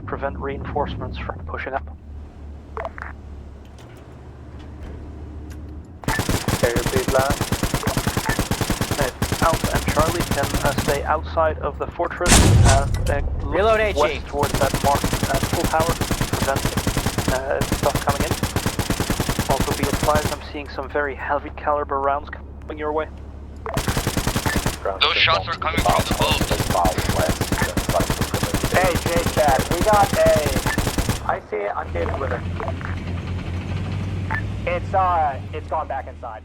prevent reinforcements from pushing up. Airfield land. Alpha and Charlie can stay outside of the fortress. Reload look HE. west towards that marked full tower to prevent stuff coming in. Also be advised, I'm seeing some very heavy caliber rounds coming your way. Those shots are coming from the boat. Hey, J-Jack, we got a... I see it, I'm getting with it. It's gone back inside.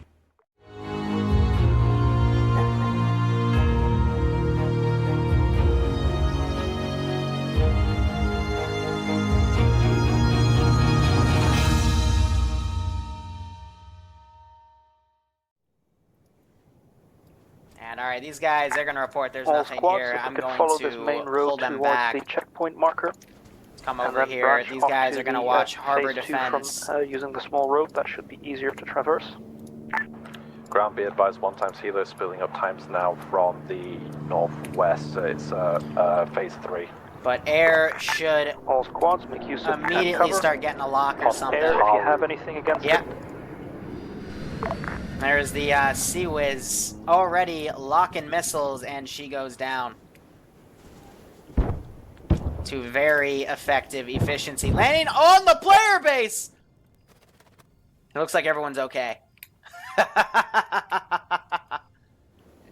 And alright, these guys, they're gonna report there's All nothing squads, here. if I'm we could going follow to this main road pull them towards back. the checkpoint marker. Come And over then here. branch These off guys to are gonna the, watch harbor phase 2 defense. from using the small road. That should be easier to traverse. Ground, be advised, 1 times healer spilling up times now from the northwest. So it's phase 3. But air should All squads, make use of immediately cover. start getting a lock or something. Air, if you have anything against Yep. it. There's the Sea Whiz already locking missiles, and she goes down. To very effective efficiency. Landing on the player base! It looks like everyone's okay.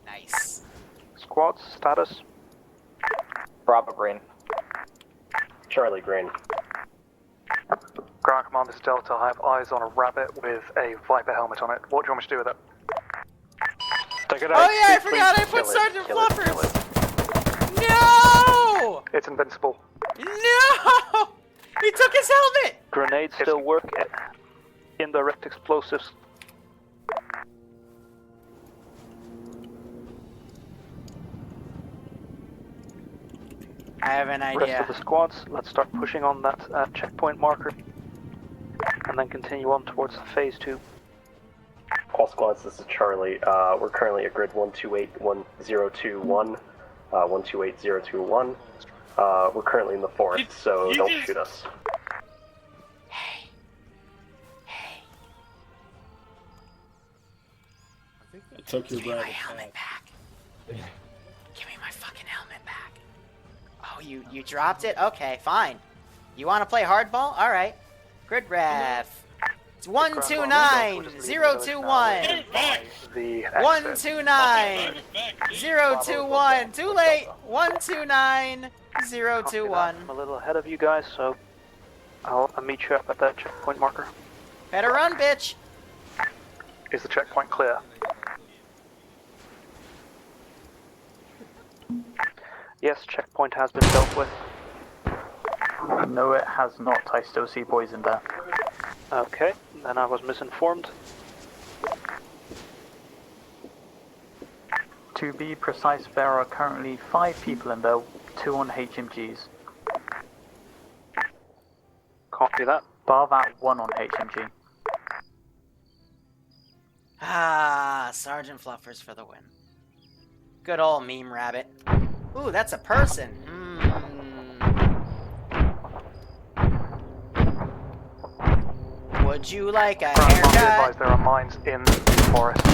Nice. Squads, status. Bravo green. Charlie green. Ground Command, this is Delta. I have eyes on a rabbit with a Viper helmet on it. What do you want me to do with it? Take it out. Oh yeah, I Please, forgot I please. put Kill it, Sergeant kill it, kill Fluffers! it. No! It's invincible. No! He took his helmet! Grenades still work. Indirect explosives. I have an Rest idea. of the squads, let's start pushing on that checkpoint marker. And then continue on towards phase 2. All squads, this is Charlie. We're currently at grid 1281-021, 128021. We're currently in the forest, so don't shoot us. Hey. Hey. Took your Give me my brother. helmet back. Give me my fucking helmet back. Oh, you dropped it? Okay, fine. You want to play hardball? All right. Grid ref. It's 129021. The 129021. Too late. 129021. I'm a little ahead of you guys, so I'll meet you up at that checkpoint marker. Better run, bitch. Is the checkpoint clear? Yes, checkpoint has been dealt with. No, it has not. I still see boys in there. Okay, then I was misinformed. To be precise, there are currently 5 people in there, 2 on HMGs. Copy that. Bar that 1 on HMG. Ah, Sergeant Fluffers for the win. Good old meme rabbit. Ooh, that's a person. Would you like a Ground Command, be haircut? advised there are mines in the forest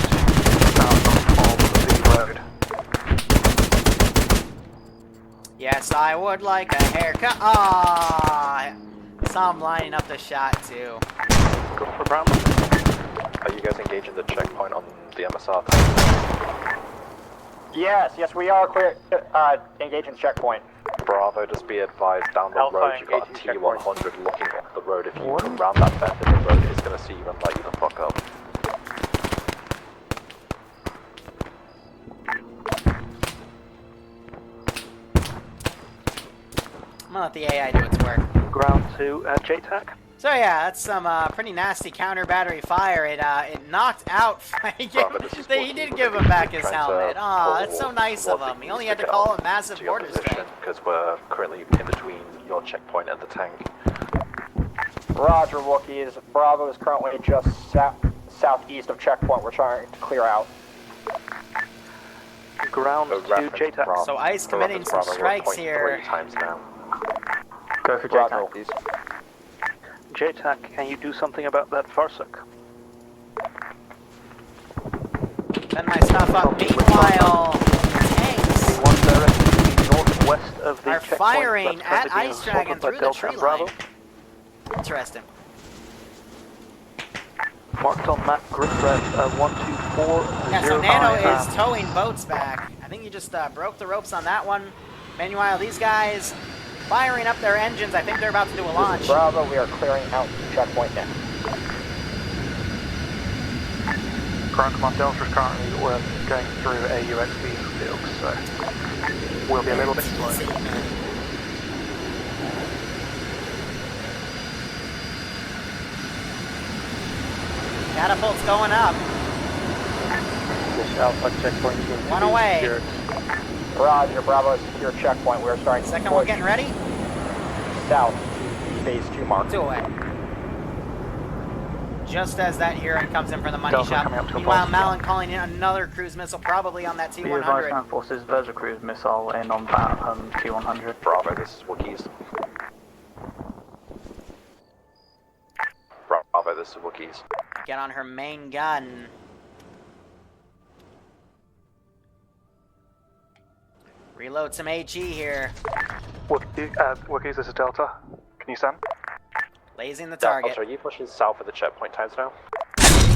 south of Beverly Road. Yes, I would like a haircut. Ah, saw him lining up the shot too. Go for Brown. Are you guys engaging the checkpoint on the MSR tank? Yes, we are clear. Engaging checkpoint. Bravo, just be advised, down the Alpha road you've got a engaging checkpoint. T100 looking up the road. If you come round that bend in the road, it's going to see you and light you the fuck up. I'm gonna let the AI do its work. Ground to JTAC. So yeah, that's some pretty nasty counter battery fire. It knocked out. he did give him back his helmet. Aw, that's so nice of him. He only had to call a massive mortar strike. Because we're currently in between your checkpoint and the tank. Roger, Wookiees. Bravo is currently just southeast of checkpoint. We're trying to clear out. Ground to JTAC. So ICE committing some strikes here. 3 times now. Go for Roger, JTAC. please. JTAC, can you do something about that Varsuk? Send my stuff up. Meanwhile, tanks The one directly northwest of the are checkpoint firing that's at currently being Ice Dragon assaulted by through the Delta tree and Bravo. line. Interesting. Marked on map, grid red 124. Yeah, so Nano is towing boats back. I think you just broke the ropes on that one. Meanwhile, these guys firing up their engines. I think they're about to do a launch. This is Bravo, we are clearing out checkpoint now. Ground Command Delta is currently going through a UXV field, so we'll be a little bit slow. Catapult's going up. This Alpha checkpoint is going to One be away. secured. Roger, Bravo is secure checkpoint. We're starting to Second one push getting ready. south to phase 2 mark. 2 away. Just as that Huron comes in for the money Delta shot. coming up to Meanwhile, impulse. Malin calling in another cruise missile, probably on that Be advised, T-100. Ground Forces, there's a cruise missile in on that T-100. Bravo, this is Wookiees. Bravo, this is Wookiees. Get on her main gun. Reload some HE here. Wookiees, this is Delta. Can you stand? Lasing the target. Delta, are you pushing south of the checkpoint times now?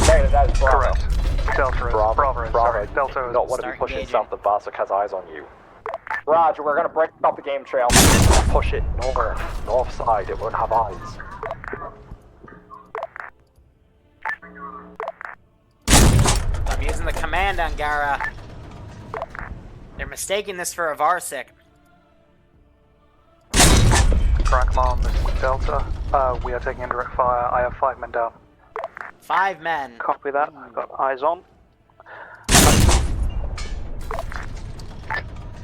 Hey, that is Bravo. Correct. Delta is. Bravo is. Sorry, Delta is. Not want to be Start pushing engaging. south, the Varsuk has eyes on you. Roger, we're going to break up the game trail. Push it north side, it won't have eyes. I'm using the command Angara. They're mistaking this for a Varsik. Ground Command, this is Delta. We are taking indirect fire. I have 5 men down. 5 men. Copy that, I've got eyes on.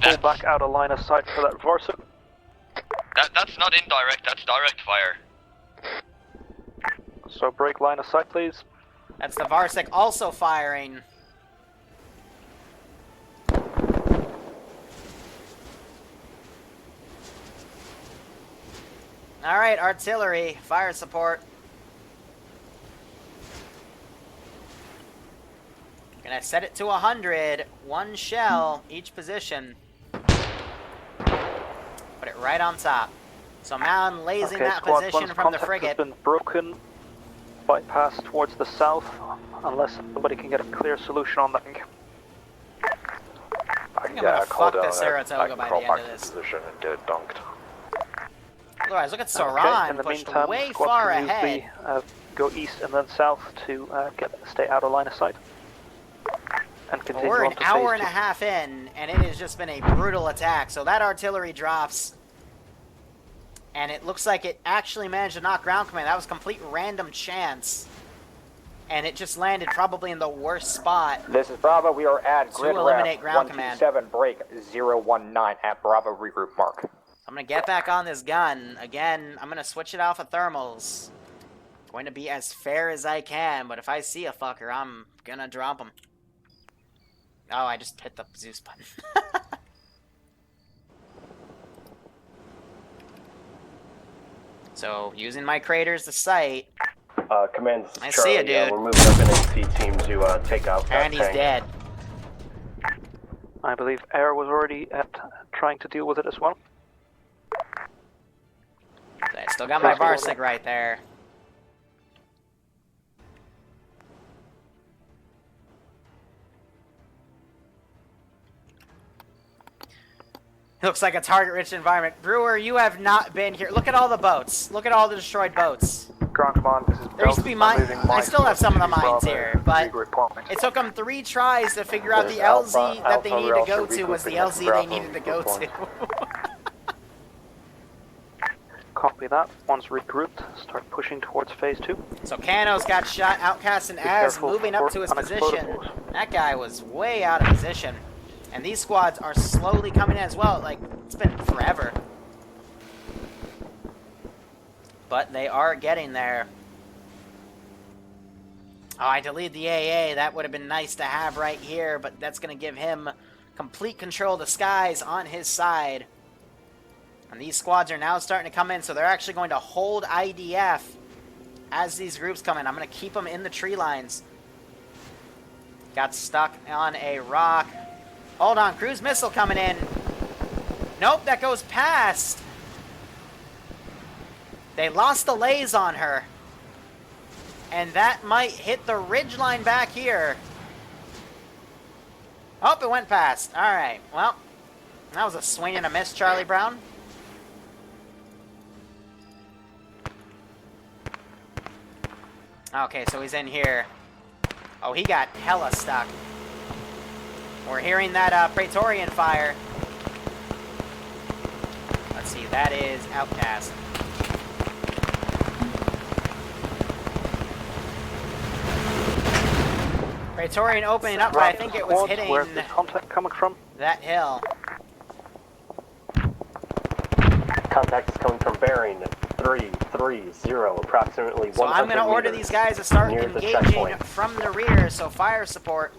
Pull back out of line of sight for that Varsuk. That's not indirect, that's direct fire. So break line of sight, please. That's the Varsik also firing. Alright, artillery, fire support. Gonna set it to 100, 1 shell each position. Put it right on top. So Malin lasing Okay, that squad position one's from the contact frigate. has been broken. Bypass towards the south, unless somebody can get a clear solution on that. I I'm gonna fuck the Saratoga by the end of this. Position and get it dunked. Otherwise, look at Okay, Saran in the pushed meantime, way squad far can use ahead. the, go east and then south to stay out of line of sight. And continue We're on an to hour phase and a 2. half in, and it has just been a brutal attack. So that artillery drops, and it looks like it actually managed to knock ground command. That was complete random chance, and it just landed probably in the worst spot. This is Bravo, we are at To grid eliminate ref ground command. 127 break 019 at Bravo regroup mark. I'm gonna get back on this gun again. I'm gonna switch it off of thermals. Going to be as fair as I can, but if I see a fucker, I'm gonna drop him. Oh, I just hit the Zeus button. So, using my craters to sight, Command, this is I Charlie. see ya, dude. We're moving up an AC team to take out that and he's tank. dead. I believe Air was already trying to deal with it as well. So I still got my Varsik right there. It looks like a target-rich environment. Brewer, you have not been here. Look at all the boats. Look at all the destroyed boats. Ground Command, this is There used to be mine. I still have some of the mines Bravo, here, but regroup point. it took them 3 tries to figure out the LZ that they needed to go to was the LZ they needed to go to. Copy that. Once regrouped, start pushing towards phase 2. So Cano's got shot, Outcast and Be Az careful moving up for to his unexploded position. balls. That guy was way out of position. And these squads are slowly coming in as well. Like, it's been forever. But they are getting there. Oh, I deleted the AA. That would have been nice to have right here, but that's going to give him complete control of the skies on his side. And these squads are now starting to come in, so they're actually going to hold IDF as these groups come in. I'm going to keep them in the tree lines. Got stuck on a rock. Hold on, cruise missile coming in. Nope, that goes past. They lost the lays on her. And that might hit the ridgeline back here. Oh, it went past. Alright, well, that was a swing and a miss, Charlie Brown. Okay, so he's in here. Oh, he got hella stuck. We're hearing that Praetorian fire. Let's see, that is Outcast. Praetorian opening up, but I think it was hitting where's this contact coming from? that hill. Contact is coming from bearing 330, approximately 100 So I'm going to order these guys to start near the engaging checkpoint. from the rear, so fire support.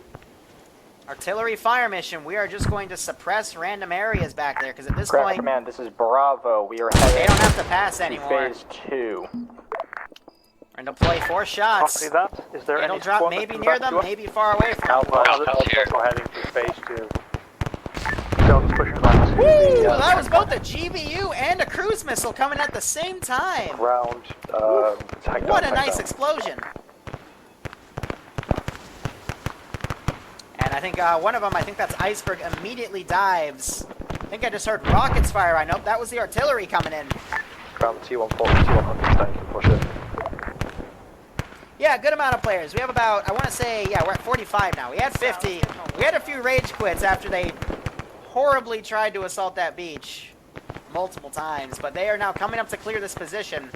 Artillery fire mission, we are just going to suppress random areas back there, because at this Ground point, Command, this is Bravo. We are they heading don't have to pass to anymore. phase 2. We're going to play 4 shots. Copy that. Is there It'll any drop squad maybe that near can back them, you up? maybe far away from them. Alpha, here. also heading to phase 2. Delta's pushing back to Woo! the That was both a GBU and a cruise missile coming at the same time. Ground. What a nice explosion. And I think one of them, I think that's Iceberg, immediately dives. I think I just heard rockets fire. I know that was the artillery coming in. Ground T140, T100 tank can push it. Yeah, good amount of players. We have about, I want to say, yeah, we're at 45 now. We had 50. We had a few rage quits after they horribly tried to assault that beach multiple times, but they are now coming up to clear this position.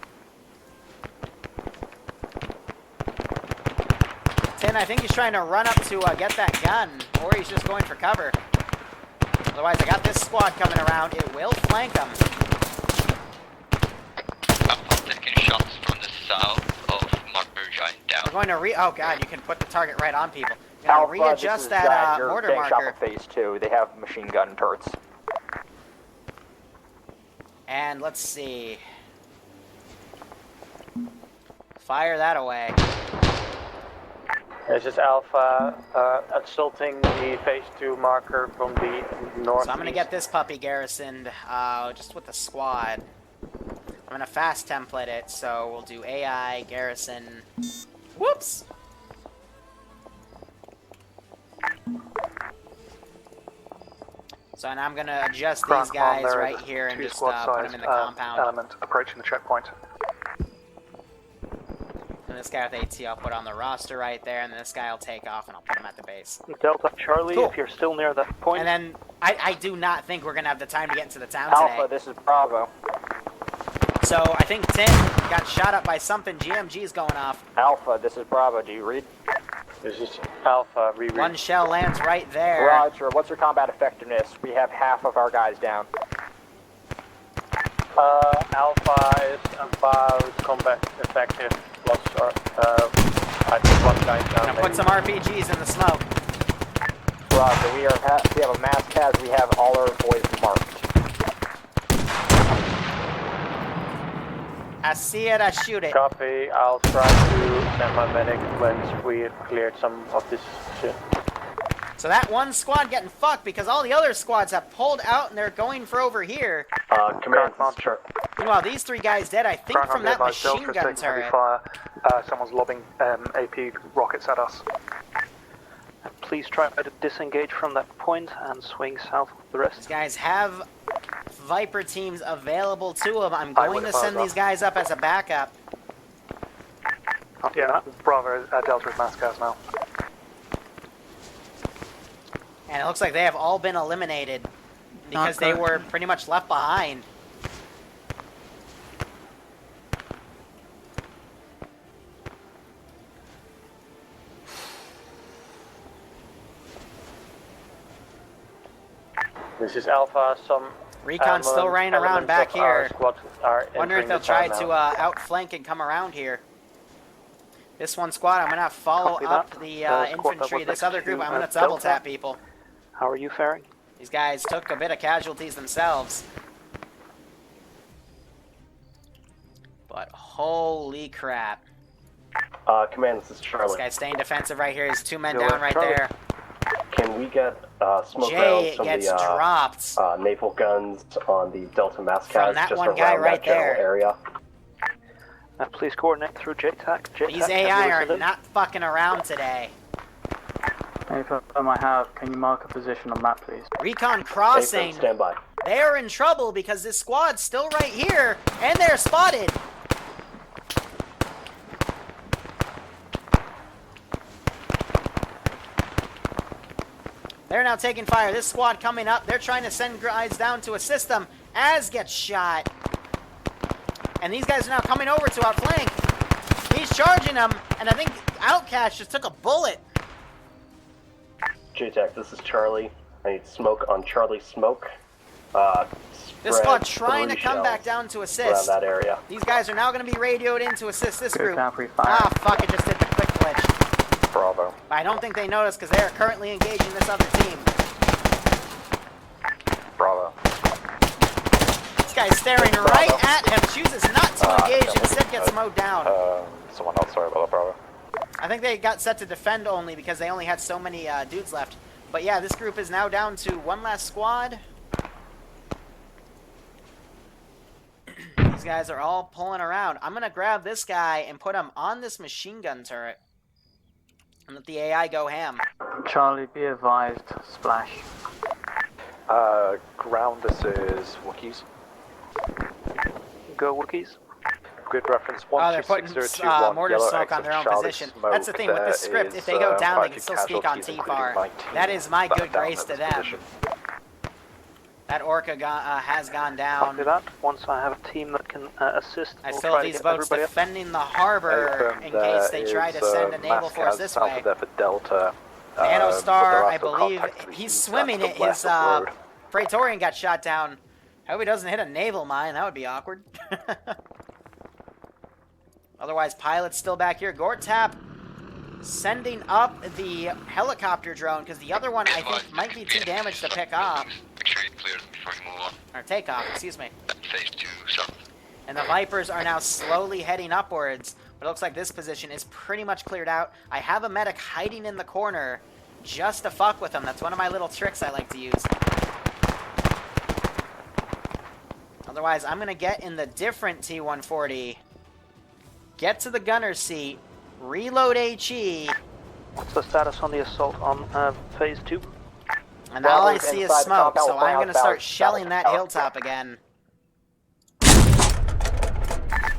Tin, I think he's trying to run up to get that gun, or he's just going for cover. Otherwise, I got this squad coming around. It will flank them. I'm taking shots from the south of Marker Giant We're down. going to oh god, you can put the target right on people. Gonna Alpha, readjust this is that Giant. You're mortar getting shot marker. for phase 2. They have machine gun turrets. And let's see. Fire that away. This is Alpha, assaulting the phase 2 marker from the north. So I'm gonna get this puppy garrisoned, just with the squad. I'm gonna fast template it, so we'll do AI, garrison. Whoops! So and I'm gonna adjust these guys right here and just put them in the compound. Element approaching the checkpoint. And this guy with AT I'll put on the roster right there, and then this guy will take off and I'll put him at the base. Delta Charlie, Cool. if you're still near that point. And then I do not think we're gonna have the time to get into the town Alpha, today. this is Bravo. So I think Tim got shot up by something. GMG's going off. Alpha, this is Bravo. Do you read? This is Alpha, reread. One shell lands right there. Roger. What's your combat effectiveness? We have half of our guys down. Alpha is about combat effective plus, I think one guy down. Gonna put some RPGs in the smoke. Roger. We have a mass cas. We have all our boys marked. I see it, I shoot it. Copy, I'll try to send my medic once we have cleared some of this shit. So that one squad getting fucked because all the other squads have pulled out and they're going for over here. Command, this is Char- Meanwhile, these 3 guys dead, I think, from that machine gun turret. Fire. Someone's lobbing AP rockets at us. Please try to disengage from that point and swing south of the These rest. guys have Viper teams available to them. I'm I going would to have send followed these guys up as a backup. Yeah, Bravo, Delta is mass gas now. And it looks like they have all been eliminated because they were pretty much left behind. This is Alpha, some Recon's still running around back here. Wonder if they'll try to now. outflank and come around here. This one squad, I'm gonna follow Copy up that. the Squad that infantry. was This next other group, to, I'm gonna Delta. double tap people. How are you faring? These guys took a bit of casualties themselves. But holy crap. Command, this is Charlie. This guy's staying defensive right here. He's 2 men Go down ahead, right Charlie. there. Can we get smoke Jay rounds from gets the dropped. naval guns on the Delta Mascaz From that just one around guy right that general there. area? Please coordinate through JTAC. These AI are not fucking around today. Anytime I have, can you mark a position on map, please? Recon crossing. Nathan, stand by. They're in trouble because this squad's still right here, and they're spotted. They're now taking fire. This squad coming up. They're trying to send guys down to assist them. Az gets shot. And these guys are now coming over to our flank. He's charging them, and I think Outcast just took a bullet. JTAC, this is Charlie. I need smoke on Charlie Smoke. This squad trying to come back down to assist. Around that area. These guys are now going to be radioed in to assist this group. Down, free fire. Ah, fuck, it just did the quick glitch. Bravo. But I don't think they noticed because they are currently engaging this other team. Bravo. This guy's staring right at him, chooses not to engage, instead gets mowed down. Someone else, sorry about that, Bravo. I think they got set to defend only because they only had so many dudes left. But yeah, this group is now down to one last squad. These guys are all pulling around. I'm going to grab this guy and put him on this machine gun turret. And let the AI go ham. Charlie, be advised, splash. Ground, this is Wookiees. Go Wookiees. Grid reference Oh, they're putting 126021, mortar yellow smoke X on their own Charlie position. Smoke. That's the thing with this script. There If they go is, down, they can 5 still speak on casualties, T-FAR. including 19 That is my good down grace at to this them. position. That Orca has gone down. After that, once I have a team that can assist, I we'll still try have to these get boats everybody up. defending the harbor in case they try to send a naval force this way. South of there for Delta. Nanostar, I believe, he's swimming it. His Praetorian got shot down. I hope he doesn't hit a naval mine. That would be awkward. Otherwise, pilot's still back here. Gortap sending up the helicopter drone because the other one, I think, might be too damaged to pick up. Make sure you clear them before you move on. Or take off, excuse me. Phase 2 south. And the Vipers are now slowly heading upwards. But it looks like this position is pretty much cleared out. I have a medic hiding in the corner just to fuck with him. That's one of my little tricks I like to use. Otherwise, I'm going to get in the different T-140, get to the gunner's seat, reload HE, What's the status on the assault on phase 2? and all I see is smoke, so I'm going to start shelling that hilltop again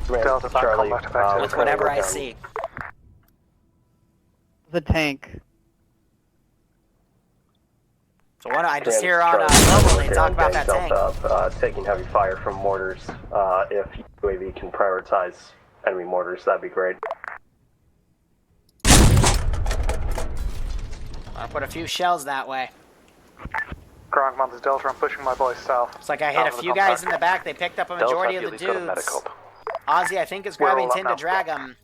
Delta back, Charlie, combat effective. with whatever I see. The tank. So what do I just hear on mobile, they talk about that tank. Delta, taking heavy fire from mortars. If UAV can prioritize enemy mortars, that'd be great. I'll put a few shells that way. Ground command is Delta, I'm pushing my boys south. Looks like I hit a few guys in the back. They picked up a majority of the dudes. Ozzy, I think, is We're grabbing all up Tin to now. drag him.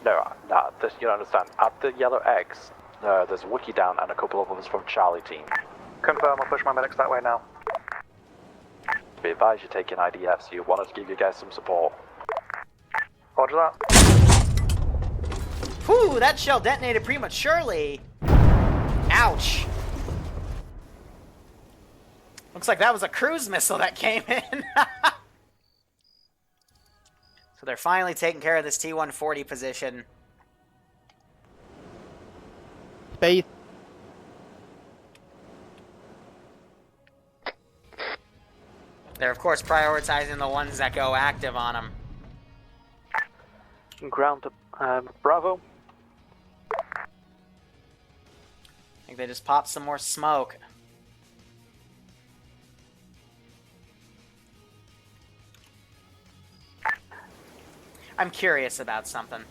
No, you don't understand. At the yellow X, there's a Wookiee down and a couple of others from Charlie team. Confirm, I'll push my medics that way now. Be advised, you're taking IDF, so you want us to give you guys some support. Roger that. Whew, that shell detonated prematurely. Ouch. Looks like that was a cruise missile that came in. So they're finally taking care of this T-140 position. Space. They're, of course, prioritizing the ones that go active on them. Ground to Bravo. I think they just popped some more smoke. I'm curious about something.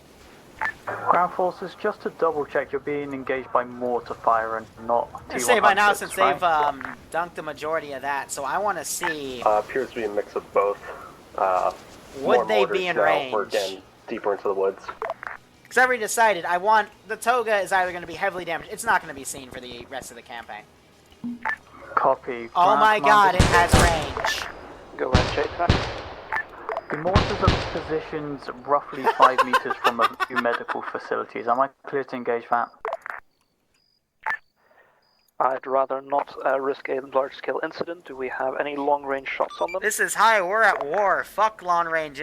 Ground forces, just to double check, you're being engaged by mortar fire and not I say by now, T100s, since right? they've dunked the majority of that, so I want to see, Appears to be a mix of both. would More they mortars be in now. range? We're getting deeper into the woods. Because I've already decided I want, the Toga is either going to be heavily damaged, it's not going to be seen for the rest of the campaign. Copy. Oh Ground my command god, is- it has range. Go ahead, JTAC. The mortars are positioned roughly 5 meters from a few medical facilities. Am I clear to engage that? I'd rather not risk a large-scale incident. Do we have any long-range shots on them? This is high. We're at war. Fuck long range.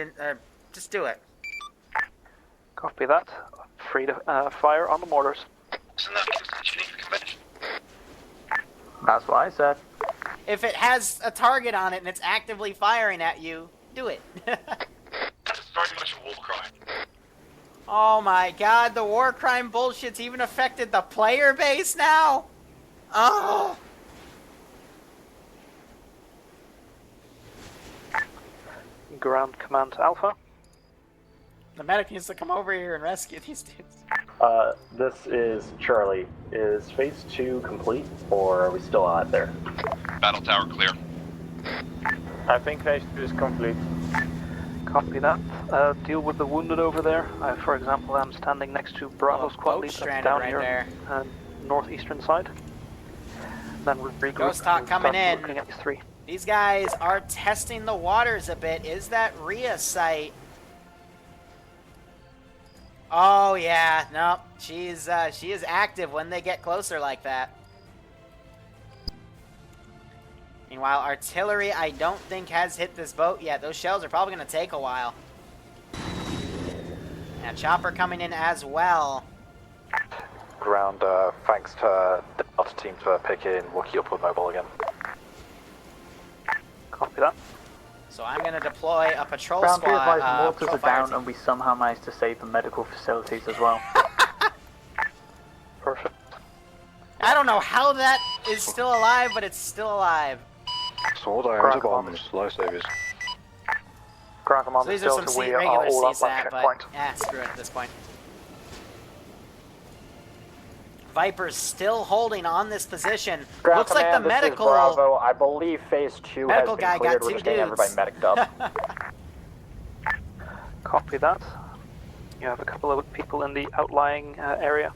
Just do it. Copy that. Free to fire on the mortars. Isn't that what you need for convention? That's what I said. If it has a target on it and it's actively firing at you, do it. That's very much a war cry. Oh my god, the war crime bullshit's even affected the player base now? Oh! Ground Command Alpha. The medic needs to come over here and rescue these dudes. This is Charlie. Is phase 2 complete, or are we still out there? Battle tower clear. I think phase 2 is complete. Copy that. Deal with the wounded over there. For example, I'm standing next to Bravo Squad boat Lead that's stranded down right here, there. Northeastern side. Then we'll regroup. Ghost Hawk and coming start in. looking at these three. These guys are testing the waters a bit. Is that Rhea site? Oh yeah, no, she is active when they get closer like that. Meanwhile, artillery I don't think has hit this boat yet. Those shells are probably going to take a while. And a chopper coming in as well. Ground, thanks to the Delta team for picking Wookiee up with mobile again. Copy that. So I'm going to deploy a patrol Ground, be squad. advised, mortars patrol are fire down team. and we somehow managed to save the medical facilities as well. Perfect. I don't know how that is still alive, but it's still alive. Sword Ground bombs, lifesavers. Ground Command So these are some Delta, we are regular all up on CSAT, checkpoint. but yeah, screw it at this point. Viper's still holding on this position. Ground Looks command, like the this is medical Bravo. I believe phase 2 medical has guy been cleared. got We're two just getting everybody dudes. medicked up. Copy that. You have a couple of people in the outlying area.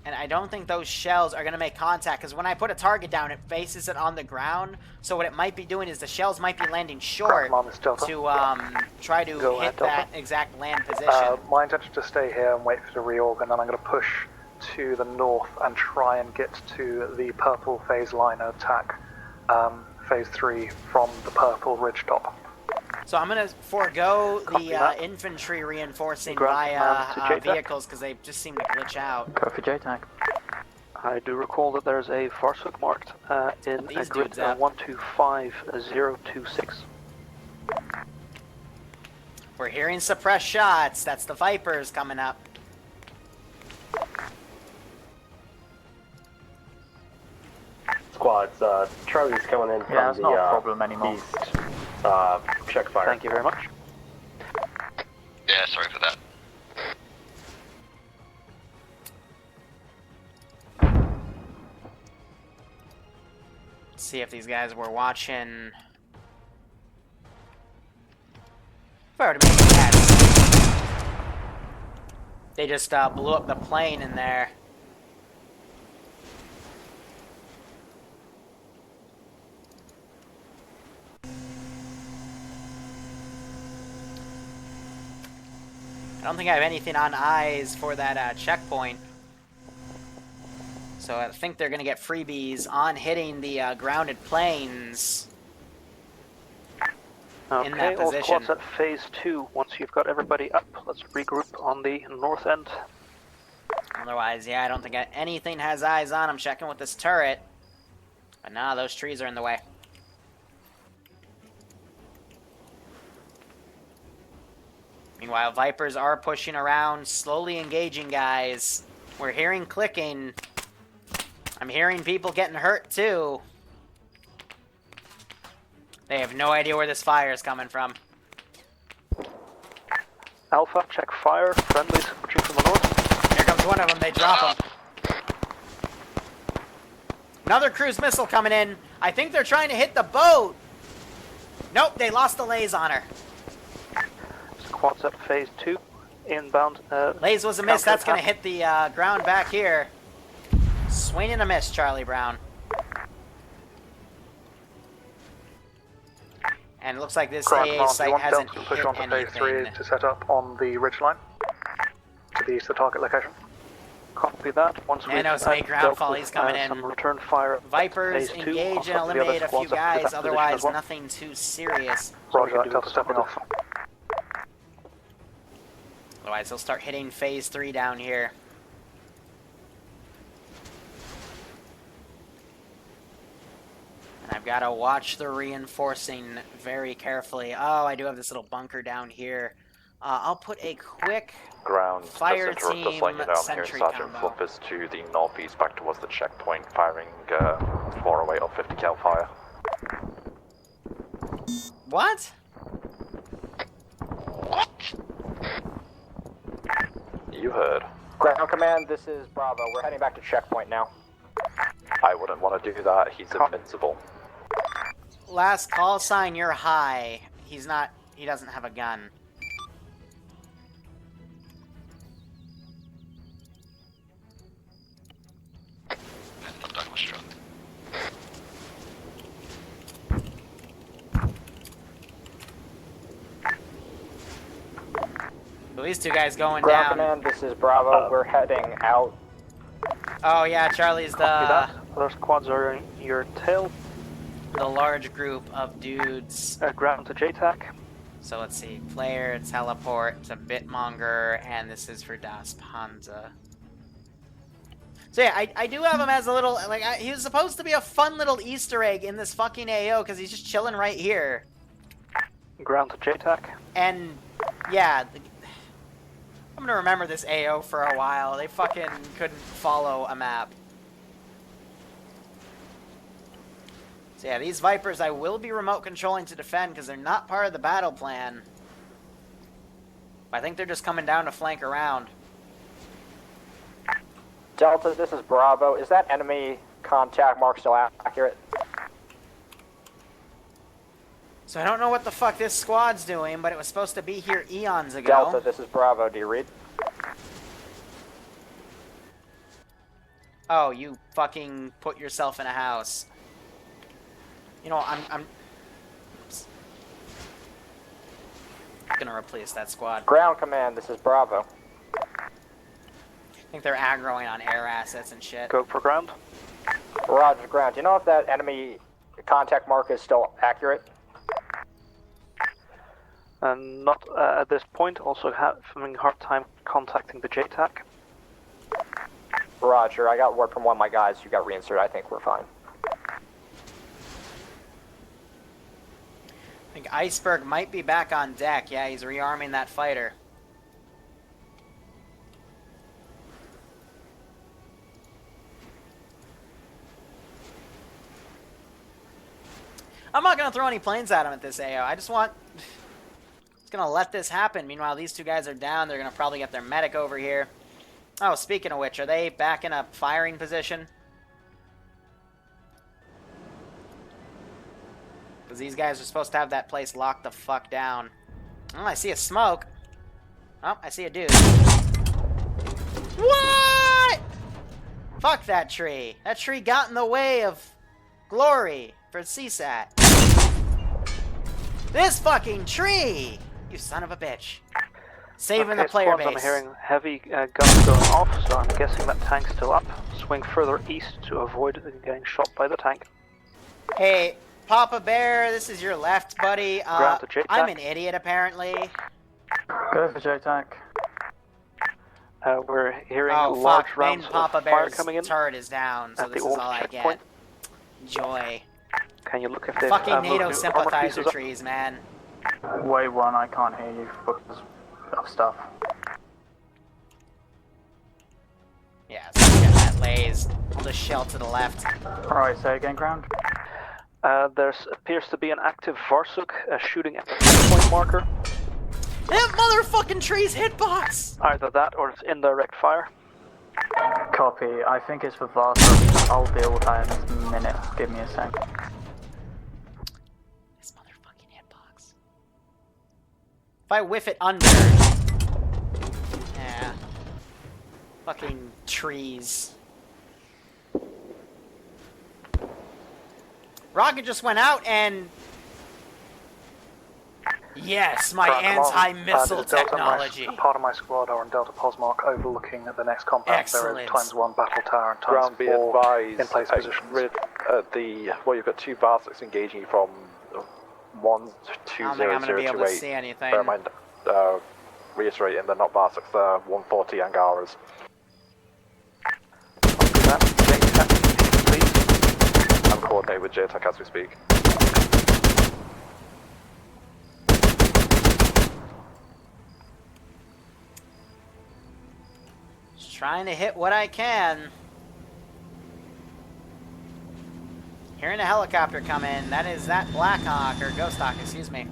And I don't think those shells are going to make contact, because when I put a target down, it faces it on the ground. So what it might be doing is the shells might be landing short Ground Command Delta. to try to Go hit ahead, Delta. that exact land position. My intention to stay here and wait for the reorg, and then I'm going to push to the north and try and get to the purple phase line and attack phase 3 from the purple ridge top. So I'm going to forego Copy the that. infantry reinforcing Ground command to via JTAC. vehicles, because they just seem to glitch out. Go for JTAC. I do recall that there's a Farsuk marked in These a grid dudes out. 125026. We're hearing suppressed shots. That's the Vipers coming up. Squads, Charlie's coming in from Yeah, that's the not a problem anymore. east. Check fire. Thank you very much. Yeah, sorry for that. Let's see if these guys were watching. If I were to make a guess, they just blew up the plane in there. I don't think I have anything on eyes for that checkpoint. So I think they're going to get freebies on hitting the grounded planes in that Okay, all position. squads at phase 2. Once you've got everybody up, let's regroup on the north end. Otherwise, yeah, I don't think anything has eyes on. I'm checking with this turret. But nah, those trees are in the way. Meanwhile, Vipers are pushing around, slowly engaging guys. We're hearing clicking. I'm hearing people getting hurt, too. They have no idea where this fire is coming from. Alpha, check fire. Friendlies approaching from the north. Here comes one of them. They drop him. Another cruise missile coming in. I think they're trying to hit the boat. Nope, they lost the lays on her. Squads at phase 2. Inbound. Lays was a miss. That's going to counterattack. hit the ground back here. Swing and a miss, Charlie Brown. And it looks like this Grant, AA do you site want hasn't Delta to push hit on to phase 3 anything. to set up on the ridgeline to the east of the target location? Copy that. Once we've Nano's made dealt groundfall, with, he's coming in. some return fire at Vipers phase 2, engage I'll and stop the other eliminate a few squads up to guys, that position otherwise as well. nothing too serious. Roger that, Delta stepping off. Otherwise they'll start hitting phase 3 down here. And I've got to watch the reinforcing very carefully. Oh, I do have this little bunker down here. I'll put a quick Ground, fire just interrupt, team just letting you know I'm here. sentry Sergeant combo. Fluff is to the northeast, back towards the checkpoint, firing 408 or 50 cal fire. What? You heard. Ground command, this is Bravo. We're heading back to checkpoint now. I wouldn't want to do that. He's invincible. Last call sign, you're high. He's not, he doesn't have a gun. I'm done with struck. So these two guys going Ground down. command, this is Bravo. We're heading out. Oh yeah, Charlie's Copy the that. Other squads are in your tail. large group of dudes. Ground to JTAC. So let's see, player, teleport to Bitmonger, and this is for Das Panza. So yeah, I do have him as a little, like, he was supposed to be a fun little Easter egg in this fucking AO, because he's just chilling right here. Ground to JTAC. And, yeah, I'm gonna remember this AO for a while. They fucking couldn't follow a map. So yeah, these Vipers I will be remote controlling to defend because they're not part of the battle plan. I think they're just coming down to flank around. Delta, this is Bravo. Is that enemy contact mark still accurate? So I don't know what the fuck this squad's doing, but it was supposed to be here eons ago. Delta, this is Bravo. Do you read? Oh, you fucking put yourself in a house. You know, I'm gonna replace that squad. Ground command, this is Bravo. I think they're aggroing on air assets and shit. Go for ground. Roger, ground. Do you know if that enemy contact mark is still accurate? And not at this point. Also having a hard time contacting the JTAC. Roger, I got word from one of my guys who got reinserted. I think we're fine. I think Iceberg might be back on deck. Yeah, he's rearming that fighter. I'm not going to throw any planes at him at this AO. I just want... Just going to let this happen. Meanwhile, these two guys are down. They're going to probably get their medic over here. Oh, speaking of which, are they back in a firing position? Because these guys are supposed to have that place locked the fuck down. Oh, I see a smoke. Oh, I see a dude. What? Fuck that tree. That tree got in the way of glory for CSAT. This fucking tree! You son of a bitch. Saving the player squads, base. I'm hearing heavy guns going off, so I'm guessing that tank's still up. Swing further east to avoid getting shot by the tank. Hey, Papa Bear, this is your left, buddy. Ground to JTAC. I'm an idiot, apparently. Go for JTAC. We're hearing Oh, large fuck. rounds Main Papa of fire Bear's coming in turret is down, so at this the is old all I checkpoint. get. Joy. Can you look if they've Fucking moved NATO new armor sympathizer pieces up? trees, man. Wave 1, I can't hear you because of stuff. Yeah, so we got that lays. I'll just shell to the left. Alright, say again, ground. There appears to be an active Varsuk shooting at the checkpoint marker. That motherfucking tree's hitbox! Either that or it's indirect fire. Copy. I think it's for Varsa. I'll deal with that in a minute. Give me a sec. This motherfucking hitbox. If I whiff it under... Yeah. Fucking trees. Rocket just went out and... Yes, my Ground command, anti-missile this is Delta. technology. Part of my squad are on Delta Posmark overlooking the next compound. Excellent. There is ×1 battle tower and Ground be ×4 advised. in place positions. You've got two Varsics engaging from I don't think I'm going to be able to 12028. see anything. Bear in mind, reiterating, they're not Varsics, they're 140 Angaras. I'm coordinating with JTAC as we speak. Just trying to hit what I can. Hearing a helicopter come in. That is that Blackhawk, or Ghost Hawk, excuse me.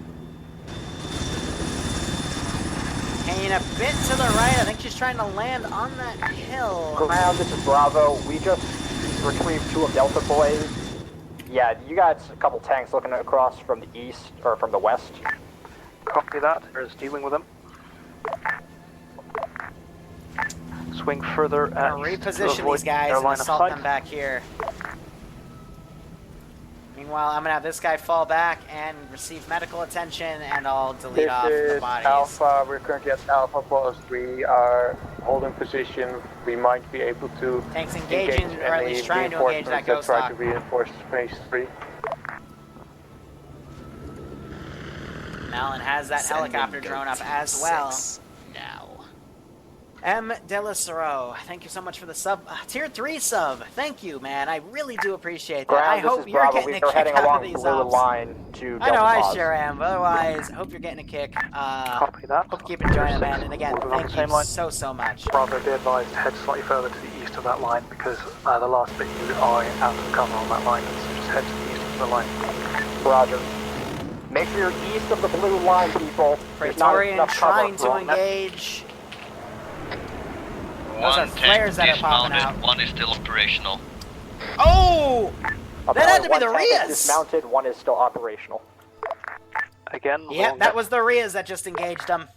Hanging a bit to the right. I think she's trying to land on that hill. Ground, this is Bravo. We just retrieved 2 of Delta boys. Yeah, you got a couple tanks looking across from the east, or from the west. Copy that. There's dealing with them. Swing further I'm gonna reposition these guys and assault them back here. Meanwhile, I'm gonna have this guy fall back and receive medical attention, and I'll delete off the bodies. Alpha. We're currently at Alpha Post. We are holding position. We might be able to tanks engaging, or at least trying to engage that Ghost Hawk. Try to reinforce phase 3. Malin has that helicopter drone up as well. Now. M. Delicero, thank you so much for the sub. Tier 3 sub. Thank you, man. I really do appreciate that. Ground, I hope you're getting a kick heading out along of these blue ups. line to I know, Delta I Pos. sure am. But otherwise, I hope you're getting a kick. Copy that. Hope you keep enjoying it, man. And again, Moving on thank the same you line. so much. Bravo, be advised to head slightly further to the east of that line because the last bit you are out of cover on that line, so just head to the east of the line. Roger. Make sure you're east of the blue line, people. There's not Praetorian enough cover. trying to engage. Those are One flares that tank are popping dismounted, out. one is still operational. Oh! That had to be the One tank is Rias! dismounted, one is still operational. Again, Yep, that was the Rias that just engaged them.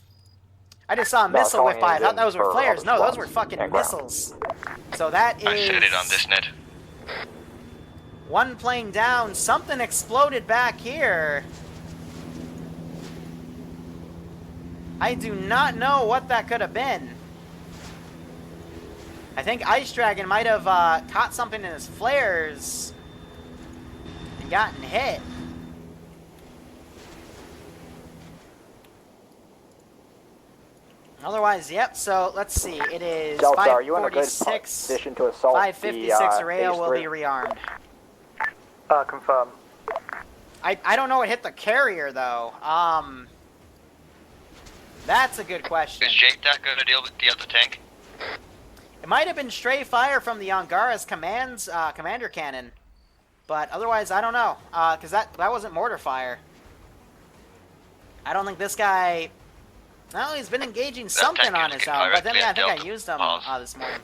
I just saw a missile whip by. I thought those were flares. No, those were fucking missiles. So that is... I said it on this net. One plane down. Something exploded back here. I do not know what that could have been. I think Ice Dragon might have caught something in his flares and gotten hit. Otherwise, yep, so let's see. It is Delta, are you in a good 546. position to assault 556 the, rail phase will 3? be rearmed. Confirm. I don't know what hit the carrier, though. That's a good question. Is JTAC going to deal with the other tank? It might have been stray fire from the Angara's commander cannon. But otherwise, I don't know. Because that wasn't mortar fire. I don't think this guy... No, he's been engaging something on his own. But then I think I used them this morning.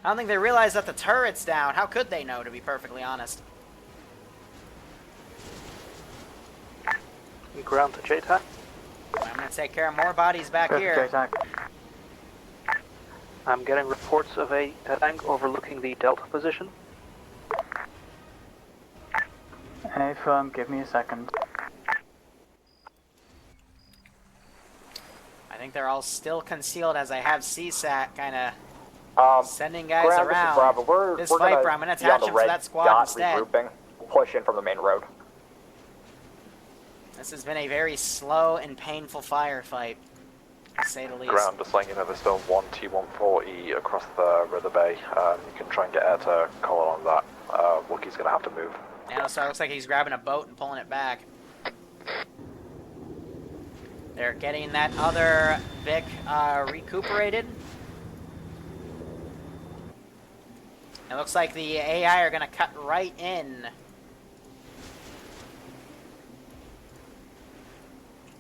I don't think they realized that the turret's down. How could they know, to be perfectly honest? Ground to JTAC. I'm going to take care of more bodies back here. JTAC. I'm getting reports of a tank overlooking the Delta position. Hey, firm, give me a second. I think they're all still concealed as I have CSAT kind of sending guys Ground, around. This is Bravo. We're Viper, I'm going to attach him to that squad instead. Regrouping. We'll push in from the main road. This has been a very slow and painful firefight, to say the least. Ground, just letting you know there's still one T-140 across the river bay. You can try and get air to call on that. Wookiee's going to have to move. Yeah, so it looks like he's grabbing a boat and pulling it back. They're getting that other Vic recuperated. It looks like the AI are going to cut right in.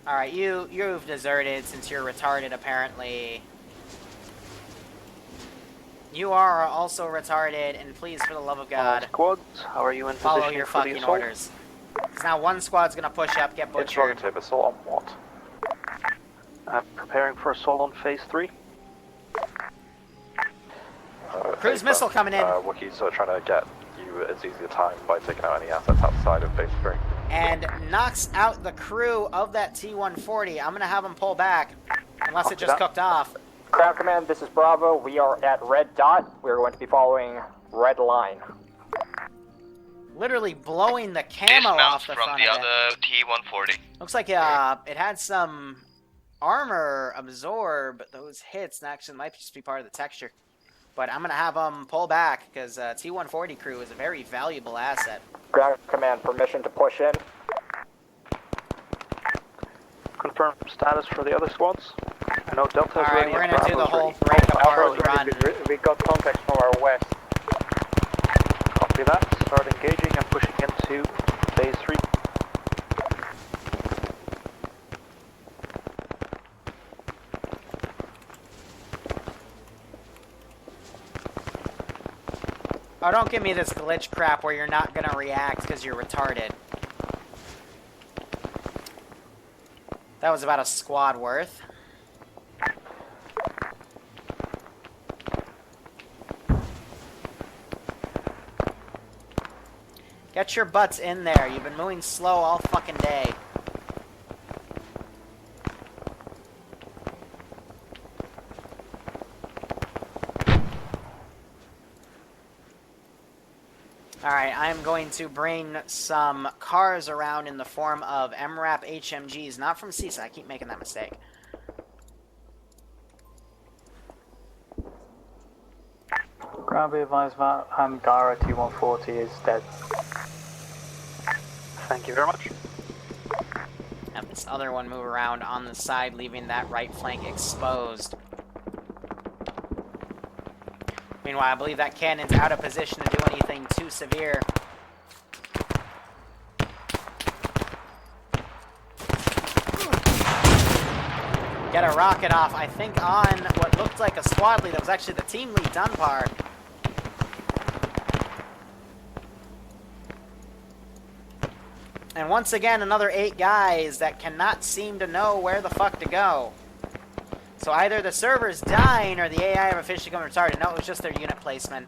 Alright, you've deserted since you're retarded, apparently. You are also retarded, and please, for the love of God, squads, how are you in follow position your for the fucking assault? orders. Because now one squad's going to push up, get butchered. Interrogative, assault on what? I'm preparing for assault on phase 3. Cruise missile coming in. Wookiee's trying to get you as easy a time by taking out any assets outside of phase 3. and knocks out the crew of that T-140. I'm going to have them pull back, unless it just cooked off. Ground Command, this is Bravo. We are at red dot. We're going to be following red line. Literally blowing the camo off the from front the of it. other T-140. Looks like it had some armor absorb those hits, and actually might just be part of the texture. But I'm going to have them pull back, because T-140 crew is a very valuable asset. Ground Command, permission to push in. Confirm status for the other squads. I know Delta is Alright, ready. we're and going to do the Bravo's whole ready. break apart Alpha, run. we got contacts from our west. Copy that. Start engaging and pushing into phase 3. Oh, don't give me this glitch crap where you're not going to react because you're retarded. That was about a squad worth. Get your butts in there. You've been moving slow all fucking day. Alright, I'm going to bring some cars around in the form of MRAP HMGs, not from CSAT. I keep making that mistake. Ground be advised that Angara T-140 is dead. Thank you very much. Have this other one move around on the side, leaving that right flank exposed. Meanwhile, I believe that cannon's out of position to do anything too severe. Get a rocket off, I think, on what looked like a squad lead. That was actually the team lead, Dunbar. And once again, another 8 guys that cannot seem to know where the fuck to go. So either the server's dying or the AI have officially become retarded. No, it was just their unit placement.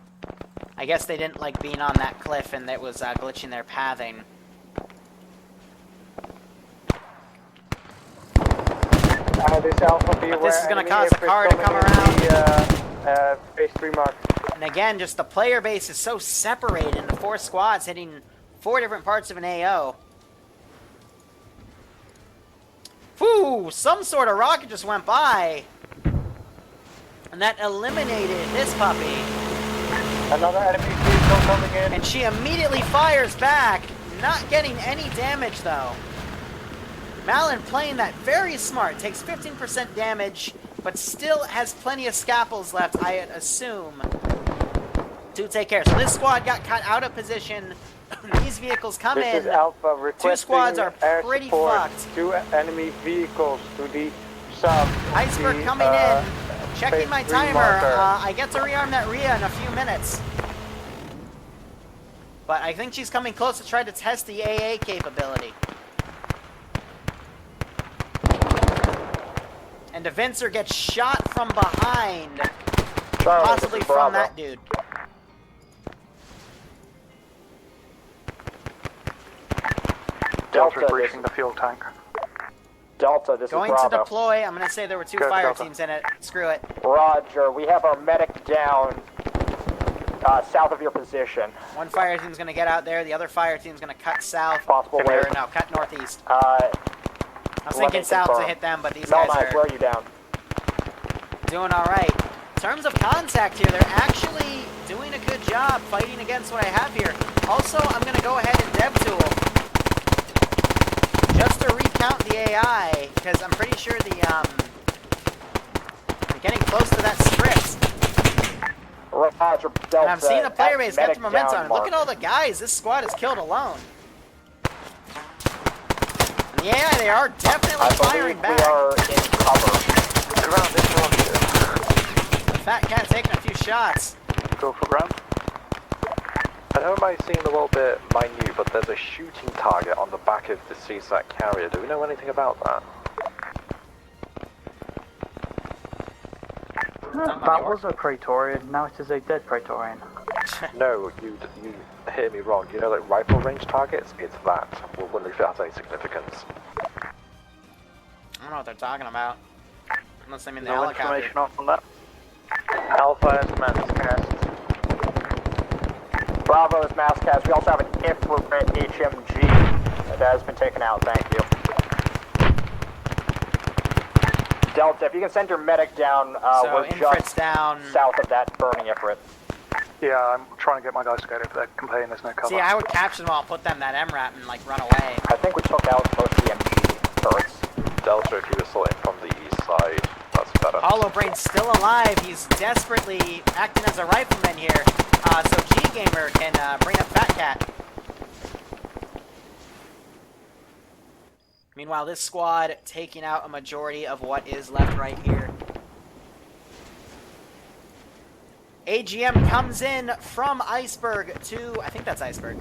I guess they didn't like being on that cliff and it was glitching their pathing. This Alpha, But this is going to cause a car to come around. Phase 3 mark. And again, just the player base is so separated into 4 squads hitting 4 different parts of an AO. Whew, some sort of rocket just went by. And that eliminated this puppy. Another enemy vehicle coming in. And she immediately fires back, not getting any damage though. Malin playing that very smart, takes 15% damage, but still has plenty of scalpels left, I assume, to take care. So this squad got cut out of position. These vehicles come This in. is Alpha 2 squads are air pretty support. fucked. 2 enemy vehicles to the south. Iceberg coming in. Checking my timer. I get to rearm that Rhea in a few minutes. But I think she's coming close to try to test the AA capability. And DeVincer gets shot from behind. Charlie, Possibly this is from Bravo. that dude. Delta, Delta breaching the fuel tank. Delta, this Going is to Bravo. deploy. I'm going to say there were 2 Go, fire Delta. teams in it. Screw it. Roger, we have our medic down south of your position. 1 fire team's going to get out there. The other fire team's going to cut south. Possible Or way. no, cut northeast. I was let thinking me south to confirm. hit them, but these guys Nice, where are are you down? doing all right. In terms of contact here, they're actually doing a good job fighting against what I have here. Also, I'm going to go ahead and dev tool just to recount the AI, because I'm pretty sure they're getting close to that script. Roger, Delta. And I'm seeing the player at base get medic the momentum down on it. Look at mark. all the guys this squad has killed alone. And the AI, they are definitely I firing believe back. we are in cover. The Fat Cat taking a few shots. Go for ground. I know it might seem a little bit minute, but there's a shooting target on the back of the CSAT carrier. Do we know anything about that? That was a Praetorian, now it is a dead Praetorian. No, you hear me wrong. You know, like rifle range targets, it's that. Well, wonder if it has any significance. I don't know what they're talking about. Unless I mean the No helicopter. information on that. Alpha is mass cast. Bravo is mass cast. We also have an infrared HMG that has been taken out. Thank you. Delta, if you can send your medic down, So we're infrared's just down. south of that burning Ifrit. Yeah, I'm trying to get my guys to go if they're complaining there's no cover. See, I would capture them all, put them that MRAP and like run away. I think we took out most of the MG turrets. Delta, if you were sorting from the east side, that's better. Hollow Brain's still alive. He's desperately acting as a rifleman here. So G-Gamer can bring up Fat Cat. Meanwhile, this squad taking out a majority of what is left right here. AGM comes in from Iceberg to... I think that's Iceberg.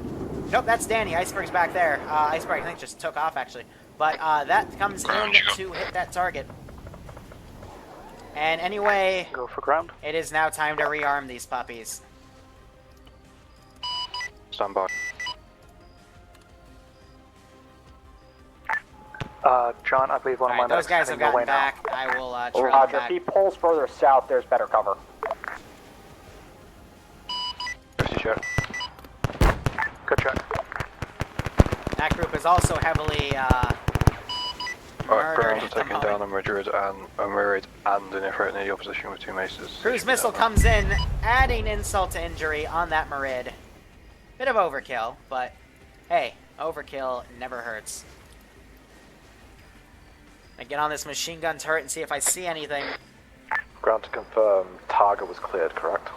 Nope, that's Danny. Iceberg's back there. Iceberg, I think, just took off, actually. But that comes in to hit that target. And anyway... Go for ground. It is now time to rearm these puppies. Stand by. Giant, I believe one of my Alright, those guys have heading gotten away now. back. I will trail them Roger, if back. he pulls further south, there's better cover. Check. Good check. That group is also heavily Alright, murdered ground are at the taking moment. down a Madrid and an Ifrit near your position with 2 maces. Cruise missile comes in, adding insult to injury on that Marid. Bit of overkill, but hey, overkill never hurts. I get on this machine gun turret and see if I see anything. Ground to confirm, target was cleared, correct?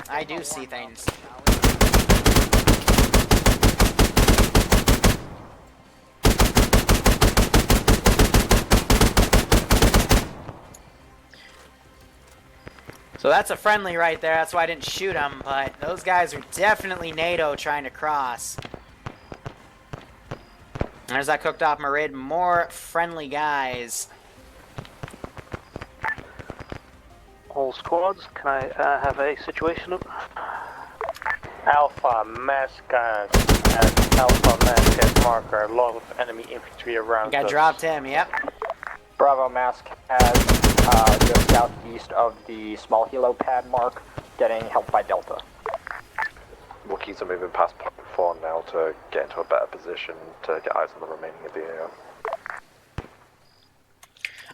I do see things. So that's a friendly right there, that's why I didn't shoot him, but those guys are definitely NATO trying to cross. There's that cooked off Marid, more friendly guys. All squads, can I have a situation up? Alpha mass cast at Alpha mass cast marker. A lot of enemy infantry around I us. dropped him, yep. Bravo mask has just southeast of the small helo pad mark, getting helped by Delta. Wookiees are moving past point 4 now to get into a better position to get eyes on the remaining of the AO.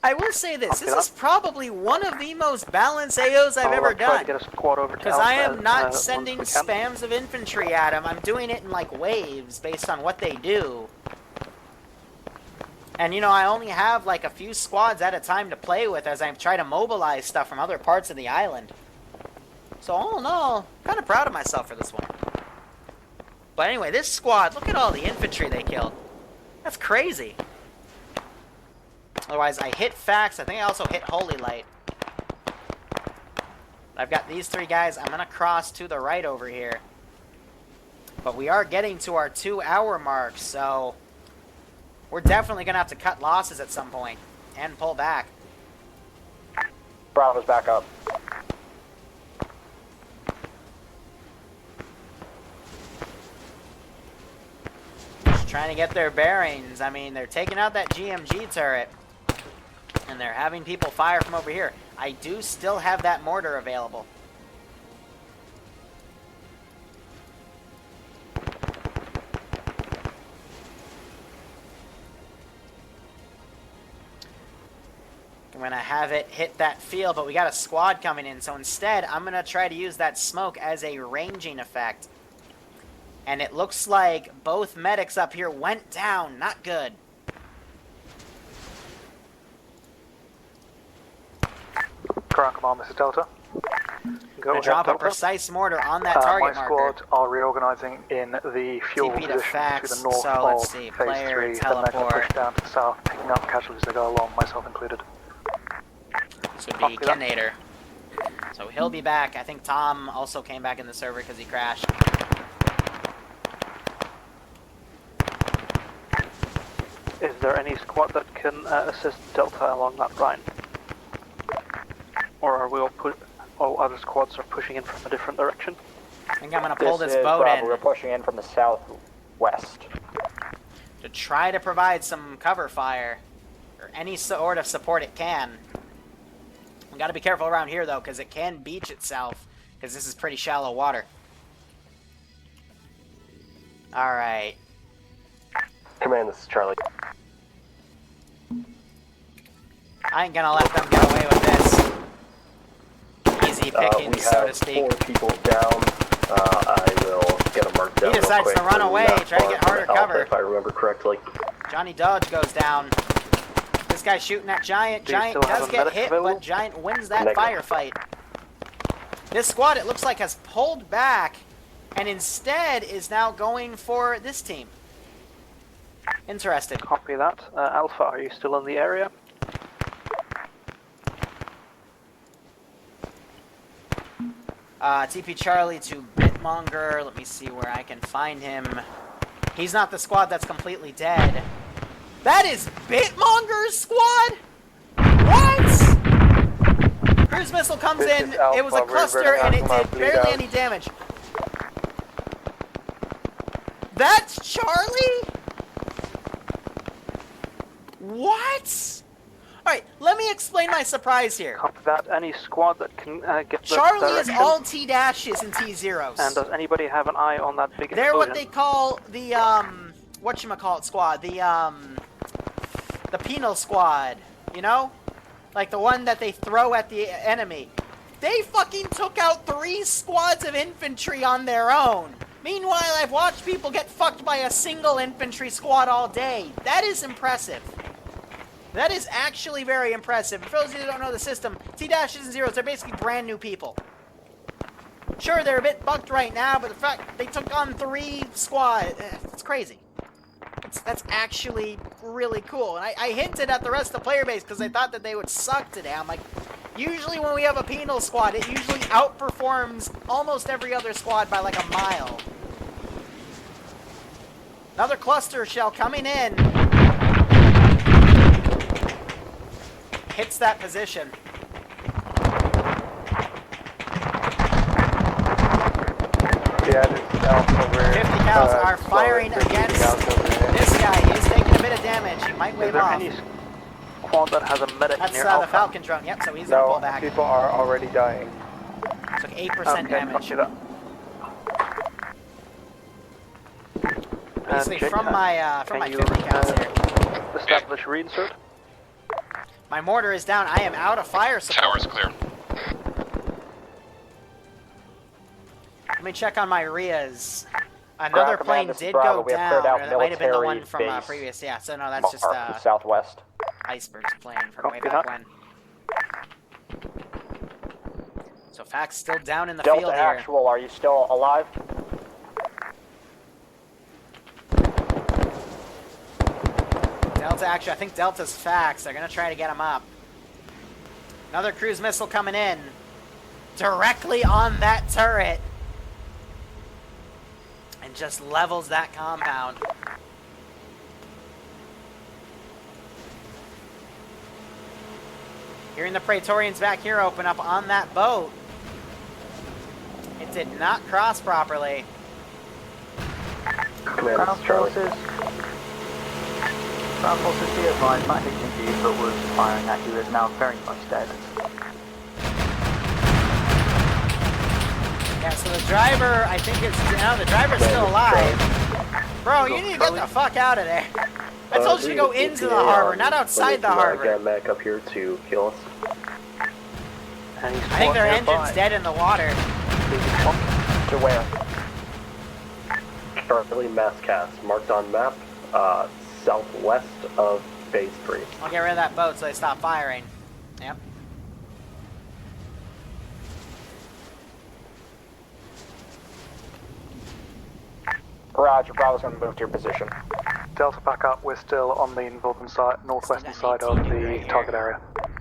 I will say this is probably one of the most balanced AOs I've ever Try to done. get a squad over to Because I Alpha, am not once sending we can. spams of infantry at them. I'm doing it in like waves based on what they do. And you know, I only have like a few squads at a time to play with as I try to mobilize stuff from other parts of the island. So all in all, kind of proud of myself for this one. But anyway, this squad, look at all the infantry they killed. That's crazy. Otherwise, I hit Fax. I think I also hit Holy Light. I've got these 3 guys. I'm going to cross to the right over here. But we are getting to our 2-hour mark, so we're definitely going to have to cut losses at some point and pull back. Bravo's back up. Just trying to get their bearings. I mean, they're taking out that GMG turret. And they're having people fire from over here. I do still have that mortar available. I'm going to have it hit that field, but we got a squad coming in. So instead, I'm going to try to use that smoke as a ranging effect. And it looks like both medics up here went down. Not good. Ground command, this is Delta. Go ahead, Drop a Delta. precise mortar on that target my marker. squad are reorganising in the fuel TP to position Fax, to the north so of let's see, phase player, 3, then they're going to teleport. push down to the south, picking up casualties as they go along, myself included. This would be Copy that. Kenator. So he'll be back. I think Tom also came back in the server because he crashed. Is there any squad that can assist Delta along that line? Or are we all other squads are pushing in from a different direction? I think I'm gonna pull this is boat Bravo. in We're pushing in from the southwest. to try to provide some cover fire, or any sort of support it can. We gotta be careful around here, though, because it can beach itself, because this is pretty shallow water. Alright. Command, this is Charlie. I ain't gonna let them get away with this. Easy pickings, we so to have speak. 4 people down. I will get them marked down. He decides real to quick. run We're away, not try to far get from harder Alpha, cover. If I remember correctly. Johnny Dodge goes down. This guy's shooting at Giant. Do you Giant still have does a get medic hit, available? but Giant wins that Negative. firefight. This squad, it looks like, has pulled back, and instead is now going for this team. Interesting. Copy that. Alpha, are you still in the area? TP Charlie to Bitmonger. Let me see where I can find him. He's not the squad that's completely dead. That is Bitmonger's squad? What? Cruise missile comes This in. is Alpha. It was a We're cluster ready and it Alpha, did bleed barely out. any damage. That's Charlie? What? Alright, let me explain my surprise here. Copy that. Any squad that can get the Charlie is direction? all T-dashes and T-zeros. And does anybody have an eye on that big They're explosion? what they call the, whatchamacallit squad. The penal squad, you know? Like the one that they throw at the enemy. They fucking took out 3 squads of infantry on their own. Meanwhile, I've watched people get fucked by a single infantry squad all day. That is impressive. That is actually very impressive. For those of you who don't know the system, T-dashes and zeros, they're basically brand new people. Sure, they're a bit bucked right now, but the fact they took on 3 squad, it's crazy. That's actually really cool. And I hinted at the rest of the player base because I thought that they would suck today. I'm like, usually when we have a penal squad, it usually outperforms almost every other squad by like a mile. Another cluster shell coming in. Hits that position. Yeah, this is Alpha. We're 50 cows are firing slowly against out over there. this guy. He's taking a bit of damage. He might Is wave there off. any squad that has a medic That's near the Alpha? Falcon drone. Yep, so he's gonna pull No, back. people are already dying. Took 8% damage. Copy that. Basically, Jake, from my 50 cows here. Establish reinsert. My mortar is down. I am out of fire support. Tower's clear. Let me check on my RIAs. Another Ground plane command, this is did Bravo. go We have down. cleared out Or that might have been the military one from base previous. Yeah, so no, that's just southwest. Iceberg's plane from way Copy back that. when. So Fac's still down in the Delta field here. Actual, are you still alive? Delta actually, I think Delta's Fax. They're going to try to get him up. Another cruise missile coming in. Directly on that turret. And just levels that compound. Hearing the Praetorians back here open up on that boat. It did not cross properly. Command, Ground this is Charlie. forces. Ground forces be advised, that HMG that was firing at you is now very much dead. Yeah, so the driver, I think it's, no, the driver's still alive. Bro, you need to get the fuck out of there. I told you to go into the harbor, not outside the harbor. Get Mac up here to kill us. I think their engine's dead in the water. To where? Charlie Masscast, marked on map, southwest of Phase 3. I'll get rid of that boat so they stop firing. Yep. Roger, Bravo's going to move to your position. Delta back up. We're still on the northern side, northwestern side of the target area.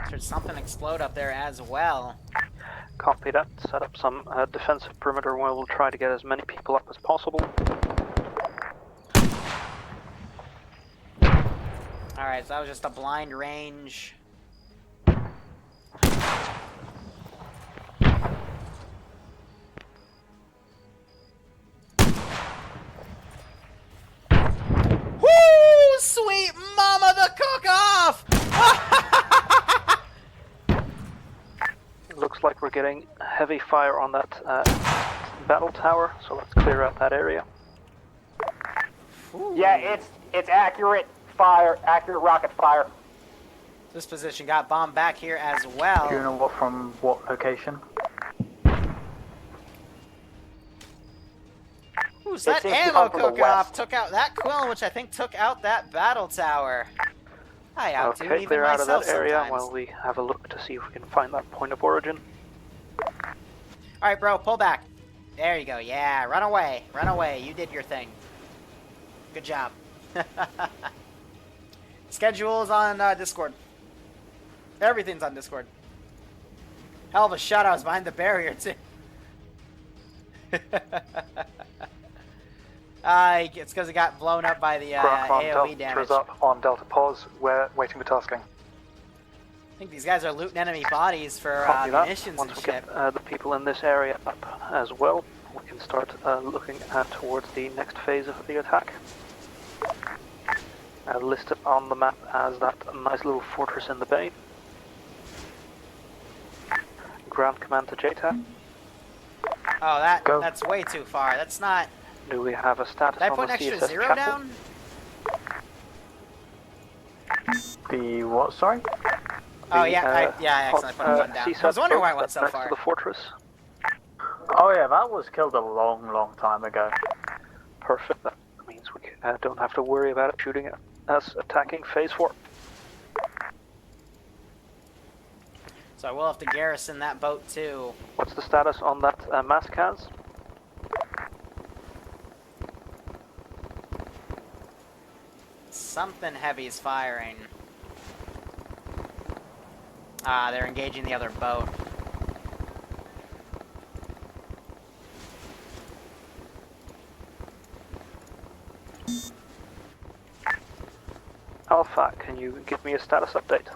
Should something explode up there as well. Copy that. Set up some defensive perimeter where we'll try to get as many people up as possible. Alright, so that was just a blind range. getting heavy fire on that battle tower, so let's clear out that area. Ooh. Yeah, it's accurate fire, accurate rocket fire. This position got bombed back here as well. Do you know from what location? Ooh, so that ammo cook-off took out that Quill, which I think took out that battle tower. I out to Okay, even clear out of myself that area sometimes. while we have a look to see if we can find that point of origin. Alright, bro, pull back. There you go. Yeah, run away. Run away. You did your thing. Good job. Schedule's on Discord. Everything's on Discord. Hell of a shot, I was behind the barrier, too. It's because it got blown up by the AoE damage. Up on Delta Pause. We're waiting for tasking. I think these guys are looting enemy bodies for munitions Once and we shit. get the people in this area up as well, we can start looking towards the next phase of the attack. Listed on the map as that nice little fortress in the bay. Ground command to JTAC. Oh, that's way too far. That's not... Do we have a status Did I on put the an extra CSAT 0 chapel? down? The what, sorry? Oh, yeah, I accidentally put 1 down. I was wondering why it went so next far. to the fortress. Oh yeah, that was killed a long time ago. Perfect. That means we don't have to worry about it shooting at us attacking phase 4. So I will have to garrison that boat too. What's the status on that Mascaz? Something heavy's firing. Ah, they're engaging the other boat. Alpha, can you give me a status update?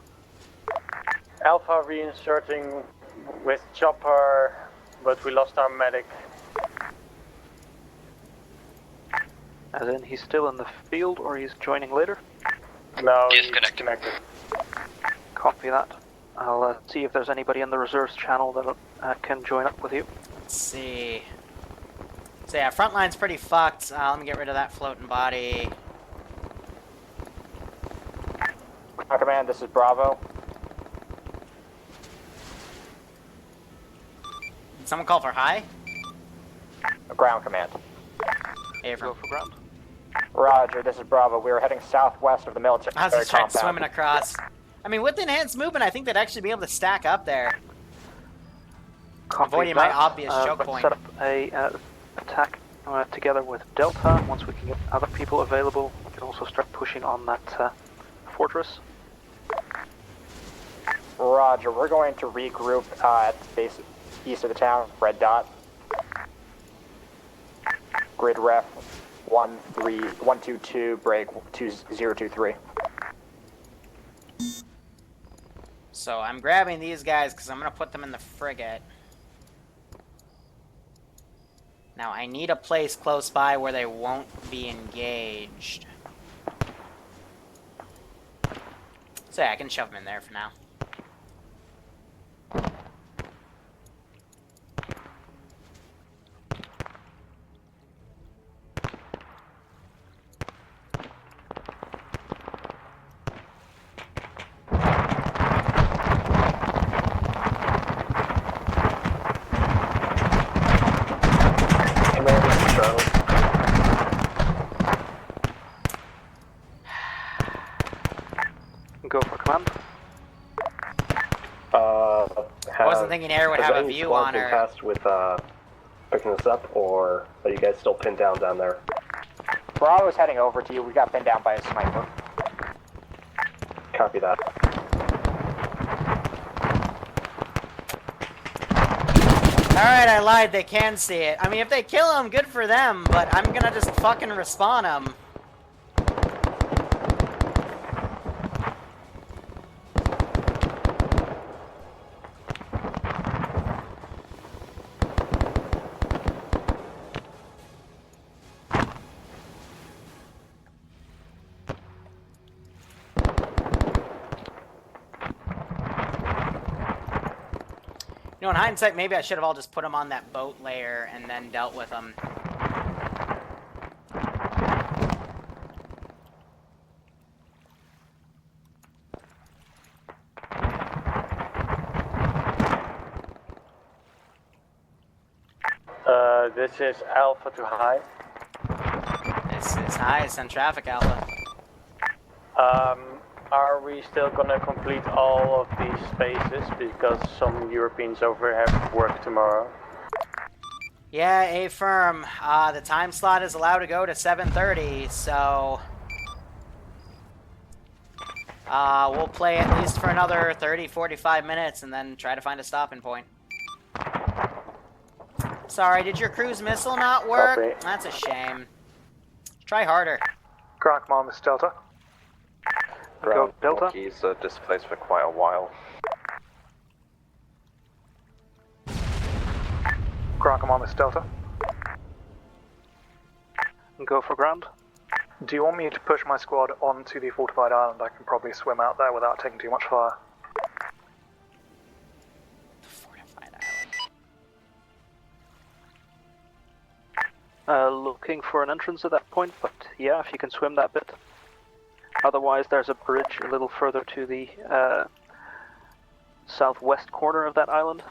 Alpha reinserting with chopper, but we lost our medic. As in, he's still in the field, or he's joining later? No, Disconnected. Copy that. I'll see if there's anybody in the reserves channel that can join up with you. Let's see. So yeah, front line's pretty fucked. Let me get rid of that floating body. Command, this is Bravo. Did someone call for high? Ground command. Hey, Go for ground. Roger, this is Bravo. We are heading southwest of the military I was just trying compound. swimming across. I mean, with enhanced movement, I think they'd actually be able to stack up there. Copy Avoiding that. my obvious choke let's point. set up a attack together with Delta. Once we can get other people available, we can also start pushing on that fortress. Roger, we're going to regroup at the base east of the town, red dot. Grid ref 122, break 2023. So I'm grabbing these guys because I'm going to put them in the frigate. Now I need a place close by where they won't be engaged. So yeah, I can shove them in there for now. Go for command. I wasn't thinking Air would have a view on her. Tasked with picking this up, or are you guys still pinned down there? Bravo's heading over to you. We got pinned down by a sniper. Copy that. Alright, I lied. They can see it. I mean, if they kill him, good for them, but I'm gonna just fucking respawn him. You know, in hindsight, maybe I should have all just put them on that boat layer and then dealt with them. This is Alpha to high. This is high, send traffic, Alpha. Are we still gonna complete all of these spaces because some Europeans over here have work tomorrow? Yeah, affirm. The time slot is allowed to go to 7:30, so we'll play at least for another 30-45 minutes and then try to find a stopping point. Sorry, did your cruise missile not work? Copy. That's a shame. Try harder. Ground command, Miss Delta. Ground Go, Delta. He's displaced for quite a while. Ground command, Miss Delta. Go for ground. Do you want me to push my squad onto the fortified island? I can probably swim out there without taking too much fire. Fortified island. Looking for an entrance at that point, but yeah, if you can swim that bit. Otherwise, there's a bridge a little further to the southwest corner of that island.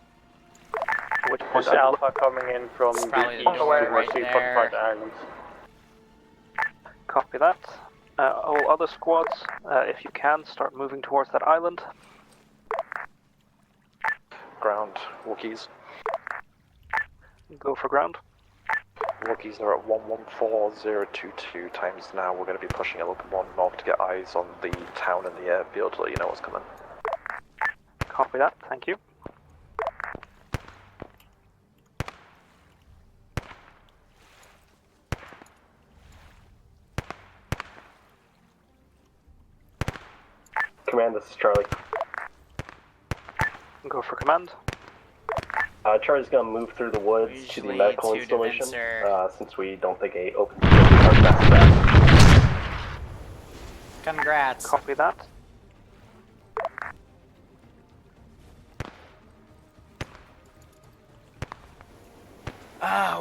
At which point Is Alpha coming in from It's the probably east the door towards right the there. fortified islands? Copy that. All other squads, if you can, start moving towards that island. Ground, Wookiees. Go for ground. Wookiees are at 114022 times now. We're going to be pushing a little bit more north to get eyes on the town and the airfield to let you know what's coming. Copy that, thank you. Command, this is Charlie. Go for command. Charlie's gonna move through the woods to the Usually medical to installation, Devincer. since we don't think a open security are best bet. Congrats. Copy that.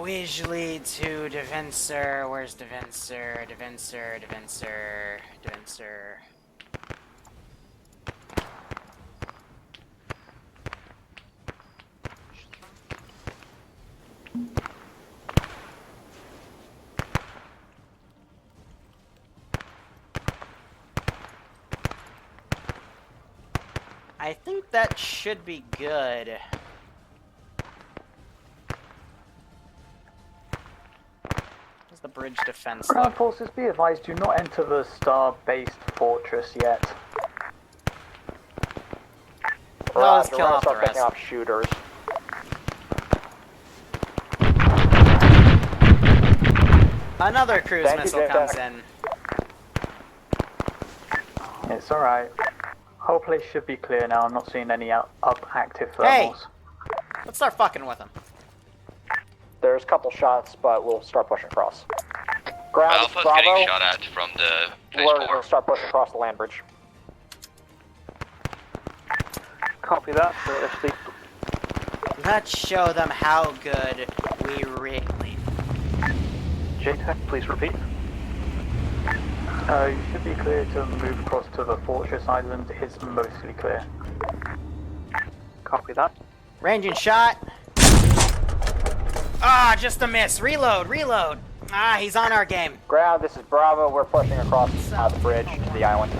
Usually to Devincer. Where's Devincer? Devincer. I think that should be good. How's the bridge defense Ground look? forces, be advised, do not enter the star-based fortress yet. No, let's Roger, kill we're gonna off the start picking rest. up shooters. Another cruise Thank you, missile Jack. comes in. It's alright. Whole place should be clear now. I'm not seeing any up active thermals. Hey! Let's start fucking with them. There's a couple shots, but we'll start pushing across. Ground, Alpha's Bravo. getting shot at from the phase We're 4. gonna start pushing across the land bridge. Copy that. If the Let's show them how good we really. JTAC, please repeat. You should be clear to move across to the fortress island. It's mostly clear. Copy that. Ranging shot. Ah, just a miss. Reload. Ah, he's on our game. Ground, this is Bravo. We're pushing across the bridge to the island.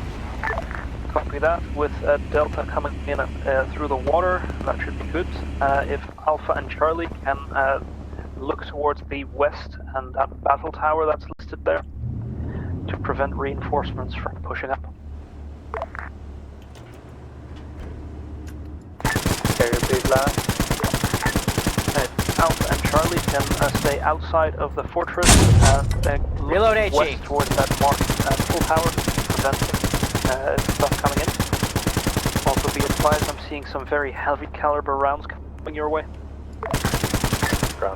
Copy that. With Delta coming in through the water, that should be good. If Alpha and Charlie can look towards the west and that battle tower that's listed there to prevent reinforcements from pushing up. Can you repeat last? Alpha and Charlie can stay outside of the fortress and look Reload HE. west towards that marked full tower to prevent stuff coming in. Also be advised, I'm seeing some very heavy caliber rounds coming your way.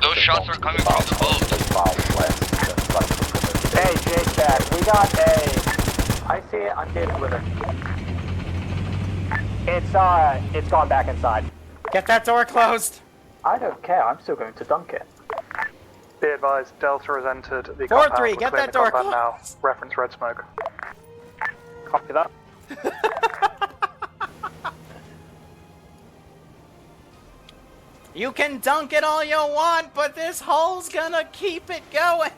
Those shots are coming from the boat. Hey, J-Jack, we got a... I see it. I'm dealing with it. It's gone back inside. Get that door closed! I don't care, I'm still going to dunk it. Be advised, Delta has entered the 4-3, compound. We're get clearing that the door compound now. closed. Reference red smoke. Copy that. You can dunk it all you want, but this hull's gonna keep it going.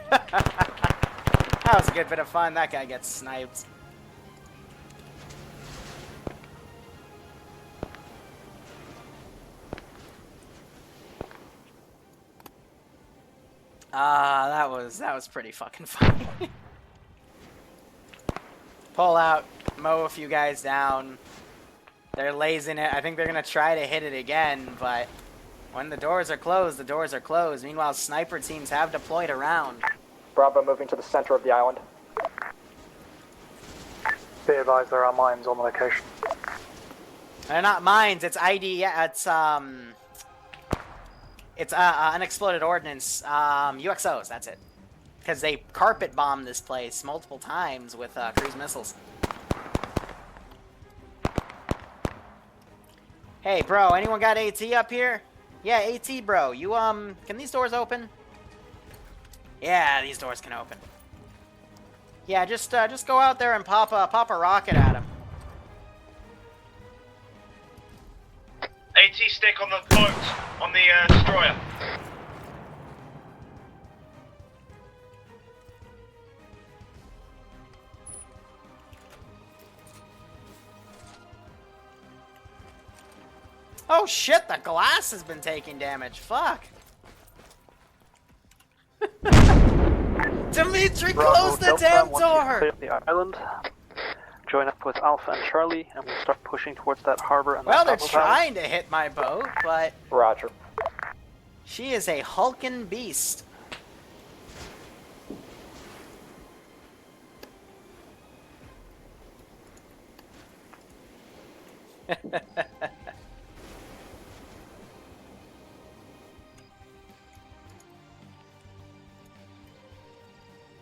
That was a good bit of fun. That guy gets sniped. That was pretty fucking funny. Pull out, mow a few guys down. They're lasing it. I think they're gonna try to hit it again, but when the doors are closed, the doors are closed. Meanwhile, sniper teams have deployed around. Bravo moving to the center of the island. Be advised, there are mines on the location. They're not mines. It's ID. Yeah, it's unexploded ordnance. UXOs. That's it. Because they carpet bombed this place multiple times with cruise missiles. Hey, bro. Anyone got AT up here? Yeah, AT, bro. You can these doors open? Yeah, these doors can open. Yeah, just go out there and pop a rocket at him. AT stick on the boat, on the destroyer. Oh shit, the glass has been taking damage. Fuck. Dimitri, close the damn door! Clear the island. Join up with Alpha and Charlie, and we'll start pushing towards that harbor. And Well, they're that battle trying to hit my boat, but... Roger. She is a hulking beast.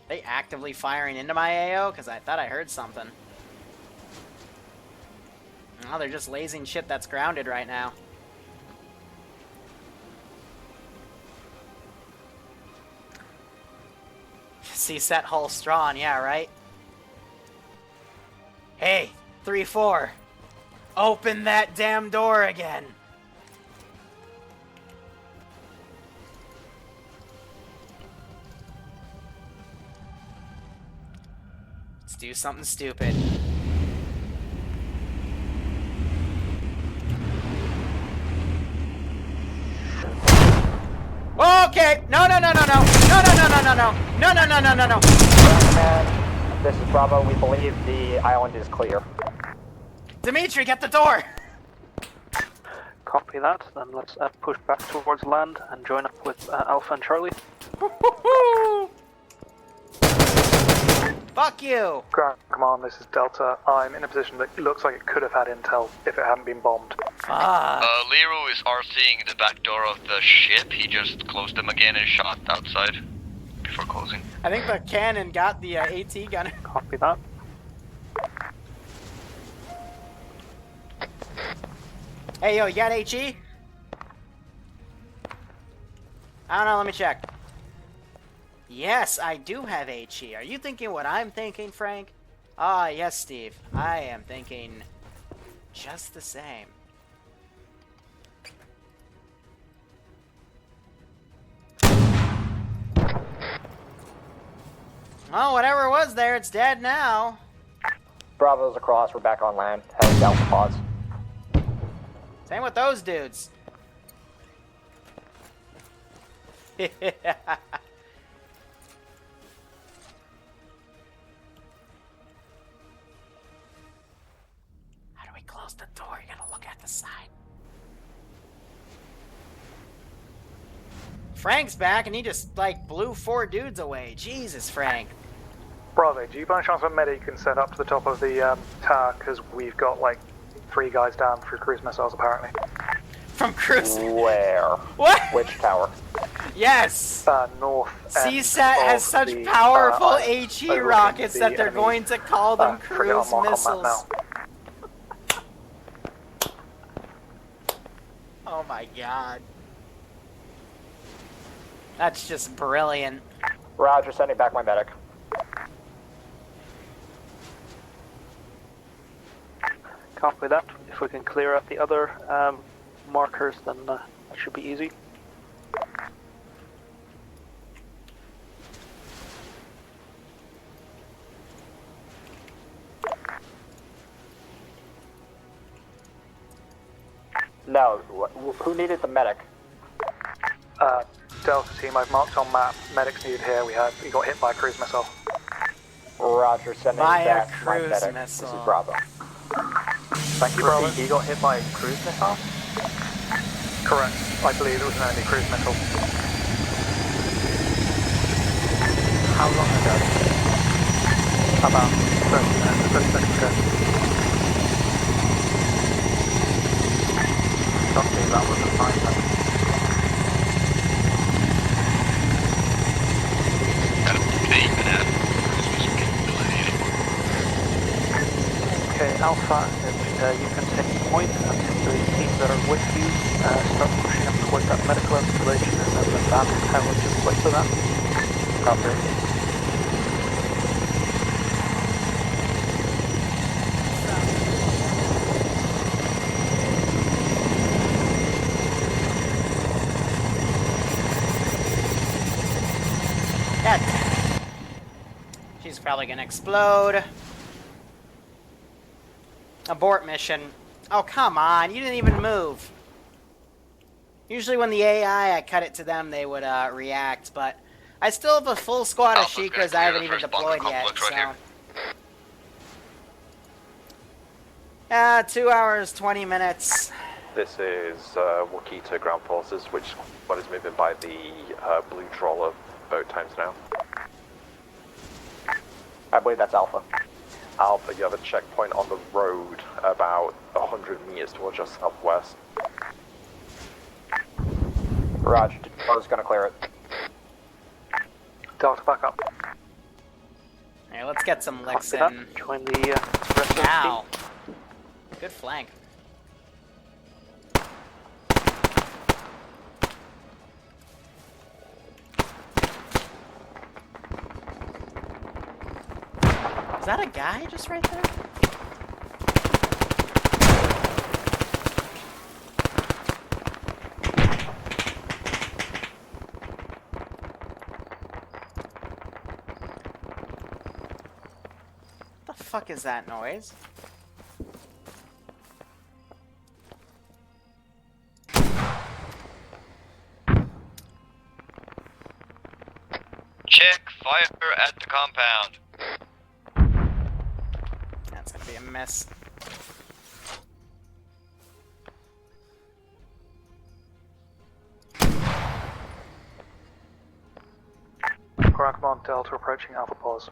They actively firing into my AO? Because I thought I heard something. Oh, they're just lasing shit that's grounded right now. CSAT hull strong, yeah, right? Hey, 3-4. Open that damn door again. Let's do something stupid. Okay, no. Command, this is Bravo. We believe the island is clear. Dimitri, get the door! Copy that. Then let's push back towards land and join up with Alpha and Charlie. Fuck you! Ground Command, this is Delta. I'm in a position that looks like it could have had intel if it hadn't been bombed. Fuck. Liru is RCing the back door of the ship. He just closed them again and shot outside before closing. I think the cannon got the AT gunner. Copy that. Hey, yo, you got HE? I don't know, let me check. Yes, I do have HE. Are you thinking what I'm thinking, Frank? Ah, yes, Steve. I am thinking just the same. Oh, whatever was there, it's dead now. Bravo's across. We're back on land. Heading down to pause. Same with those dudes. How do we close the door? You gotta look at the side. Frank's back and he just, like, blew 4 dudes away. Jesus, Frank. Bravo, do you by any chance have a medic you can send up to the top of the tower? Because we've got, like, 3 guys down through cruise missiles, apparently. From cruise? Where? What? Which tower? Yes! North. CSAT has such the, powerful overlooking HE rockets the that they're enemy, going to call them frigate cruise on mark on missiles. map now. my god. That's just brilliant. Roger, sending back my medic. Copy that. If we can clear out the other markers, then that should be easy. No, who needed the medic? Delta team, I've marked on map. Medics needed here. We got hit by a cruise missile. Roger, sending By a back my cruise medic. missile. This is Bravo. Thank you, Bravo. He got hit by a cruise missile? Correct. I believe it was an enemy cruise missile. How long ago? About 30 seconds ago. Something that was a fighter. Okay, Alpha, you can take point and the teams that are with you start pushing up towards that medical installation and then the battle tower just west of that. Copy. She's probably gonna explode. Abort mission. Oh, come on. You didn't even move. Usually when the AI, I cut it to them, they would react, but I still have a full squad of Sheikahs I haven't even deployed yet, so... Right 2 hours, 20 minutes. This is Wookiee to ground forces, which one is moving by the blue trawler boat times now. I believe that's Alpha. Alpha, you have a checkpoint on the road about 100 meters towards your southwest. Roger, I was gonna clear it. Delta, back up. Alright, let's get some licks Copy in. that. Join the rest of the team. Ow. Good flank. Is that a guy just right there? What the fuck is that noise? Check fire at the compound. That's gonna be a mess. Ground Command Delta approaching Alpha Pause.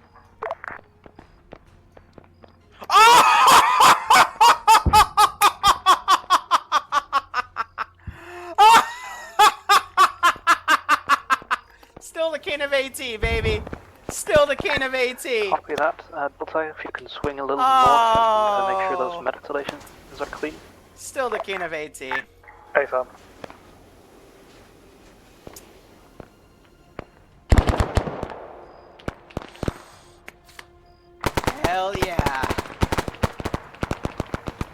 Still the king of AT, baby. Still the king of AT. Copy that. Delta, if you can swing a little north to make sure those med installations are clean. Still the king of AT. Affirm. Hell yeah.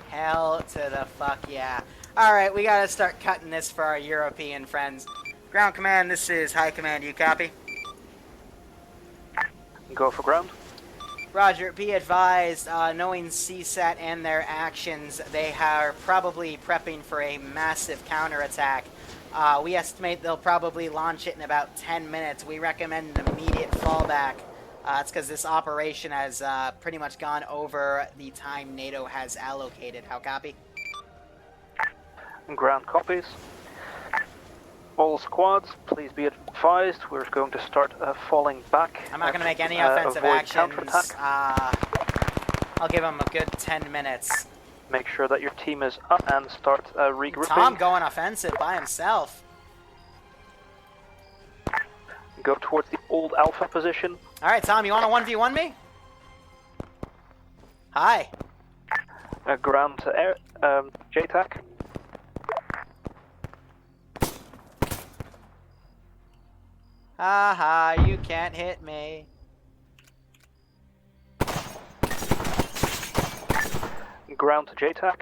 Hell to the fuck yeah. Alright, we gotta start cutting this for our European friends. Ground Command, this is High Command, you copy? Go for ground. Roger, be advised, knowing CSAT and their actions, they are probably prepping for a massive counterattack. We estimate they'll probably launch it in about 10 minutes. We recommend an immediate fallback. It's because this operation has pretty much gone over the time NATO has allocated. How copy? Ground copies. All squads, please be advised, we're going to start falling back. I'm not going to make any offensive actions. Counterattack. I'll give them a good 10 minutes. Make sure that your team is up and start regrouping. Tom going offensive by himself. Go towards the old Alpha position. Alright, Tom, you want to 1v1 me? Hi. Ground to air, JTAC. Haha, you can't hit me. Ground to JTAC.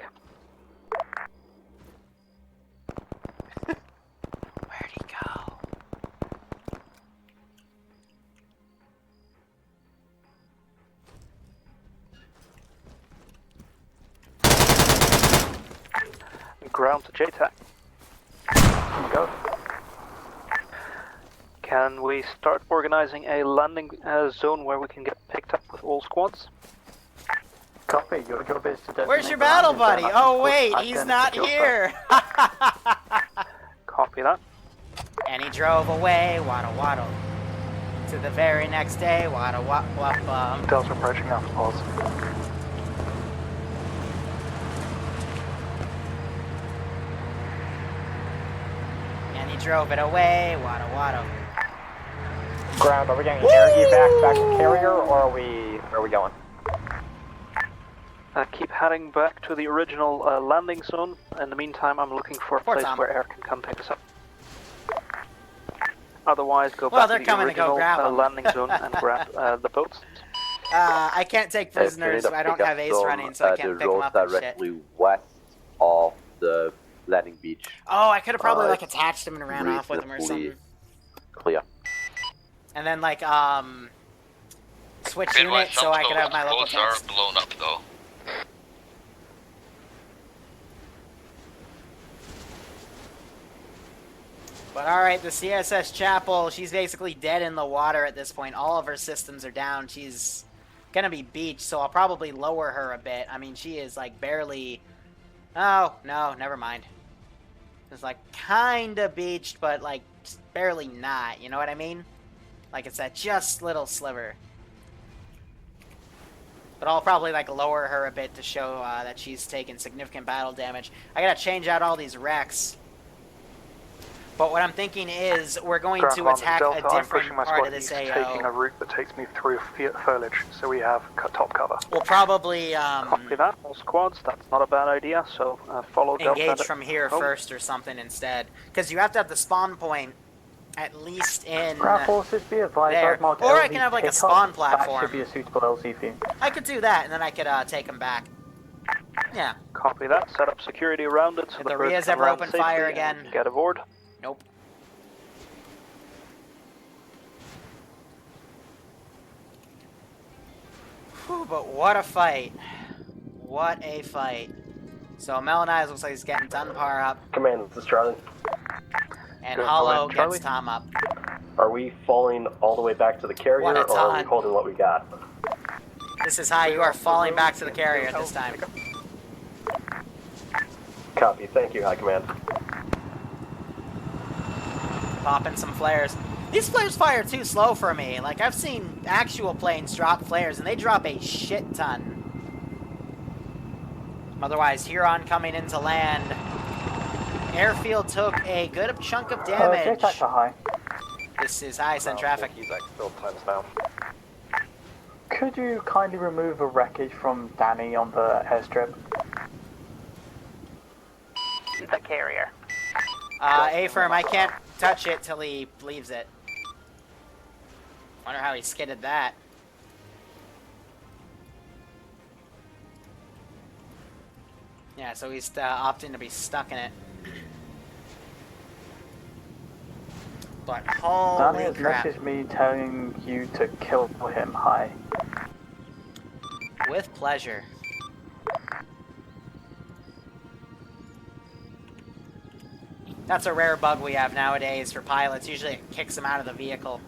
Where'd he go? Ground to JTAC. Go. Can we start organizing a landing zone where we can get picked up with all squads? Copy, your job is to designate Where's your the battle landing buddy? zone Oh and wait, push he's back not into your here! Copy that. And he drove away, waddle waddle. To the very next day, waddle wop wop Delta approaching Alpha Pause. And he drove it away, waddle waddle. Ground, are we getting air evac back to carrier, or where are we going? Keep heading back to the original landing zone. In the meantime, I'm looking for a place where air can come pick us up. Otherwise, go back to the original landing zone and grab the boats. I can't take prisoners, I don't have ace running, so I can't pick them up and shit. Directly west of the landing beach. Oh, I could have probably like attached him and ran off with him or something. Clear. And then like switch unit so I could have my local tanks. Boats are blown up though. But alright, the CSS Chapel, she's basically dead in the water at this point. All of her systems are down. She's gonna be beached, so I'll probably lower her a bit. I mean, she is like barely... Oh, no, never mind. It's like kinda beached, but like barely not, you know what I mean? Like it's that just little sliver. But I'll probably like lower her a bit to show that she's taken significant battle damage. I gotta change out all these wrecks. But what I'm thinking is we're going to attack a different part of this AO. Taking a route that takes me through foliage, so we have top cover. We'll probably copy that. All squads. That's not a bad idea. So follow Delta. Engage from here first or something instead, because you have to have the spawn point at least in ground forces be advised. there. Mark Or LZ I can have like a pickup. spawn That platform. should be a suitable LZ for you. I could do that, and then I could take them back. Yeah. Copy that. Set up security around it. So Did the the birds Rias can ever land open safely fire and again? Get aboard. Nope. Whew, but what a fight. What a fight. So Melanize looks like he's getting Dunbar up, Command, this is Charlie. and Good, Hollow Charlie. gets Tom up. Are we falling all the way back to the carrier, What a or are we ton. holding what we got? This is high, you are falling back to the carrier this time. Copy, thank you, High Command. Popping some flares. These flares fire too slow for me. Like, I've seen actual planes drop flares, and they drop a shit ton. Otherwise, Huron coming into land. Airfield took a good chunk of damage. JTACs are high. This is high, send traffic. He's still times down. Could you kindly remove a wreckage from Danny on the airstrip? The carrier. A-firm, I can't touch it till he leaves it. Wonder how he skidded that. Yeah, so he's opting to be stuck in it. But Danny holy has crap. messaged me telling you to kill him high. With pleasure. That's a rare bug we have nowadays for pilots. Usually it kicks them out of the vehicle.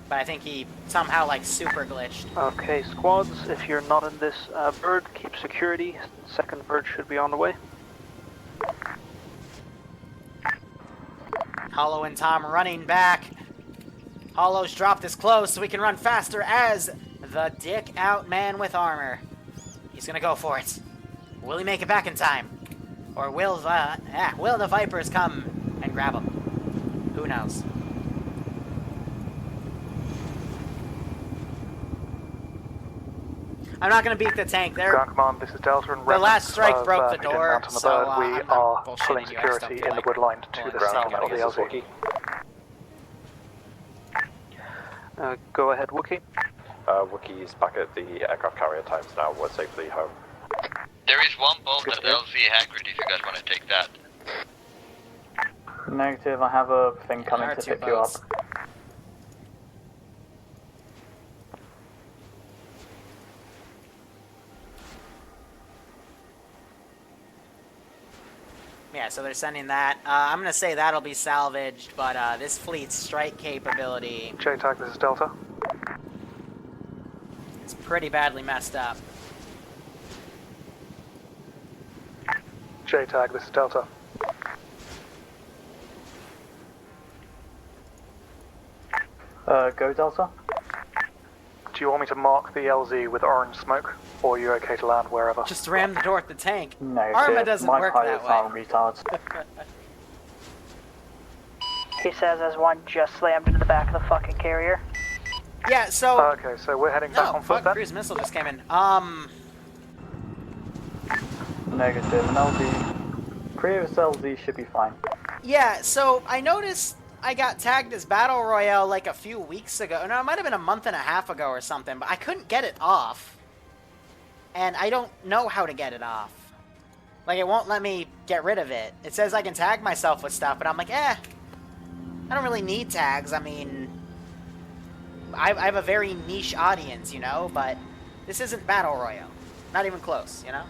But I think he somehow like super glitched. Okay, squads, if you're not in this bird, keep security. Second bird should be on the way. Hollow and Tom running back. Hollow's dropped his clothes so we can run faster as the dick out man with armor. He's gonna go for it. Will he make it back in time? Or will the Vipers come and grab him? Who knows? I'm not gonna beat the tank. Ground Command, this is Delta and The last strike of, broke the Agent door, Mountain on the so bird. We I'm not are bullshitting pulling you. I just don't security feel in the like wood line to pulling the the south security. of the LZ. Go ahead, Wookie. Wookiee's back at the aircraft carrier times now. We're safely home. There is one boat at LZ Hagrid if you guys want to take that. Negative, I have a thing coming to pick you up. Yeah, so they're sending that. I'm going to say that'll be salvaged, but this fleet's strike capability... JTAG, this is Delta. It's pretty badly messed up. JTAG, this is Delta. Go Delta. Do you want me to mark the LZ with orange smoke, or are you okay to land wherever? Just ram the door at the tank. Negative. Arma doesn't My work pilots that way. aren't retards. He says as one just slammed into the back of the fucking carrier. Yeah, so... okay, so we're heading back on foot then? Cruise missile just came in. Negative. An LZ. Previous LZ should be fine. Yeah, so I noticed I got tagged as Battle Royale like a few weeks ago. No, it might have been a month and a half ago or something, but I couldn't get it off. And I don't know how to get it off. Like, it won't let me get rid of it. It says I can tag myself with stuff, but I'm like, I don't really need tags. I mean, I have a very niche audience, you know, but this isn't Battle Royale. Not even close, you know?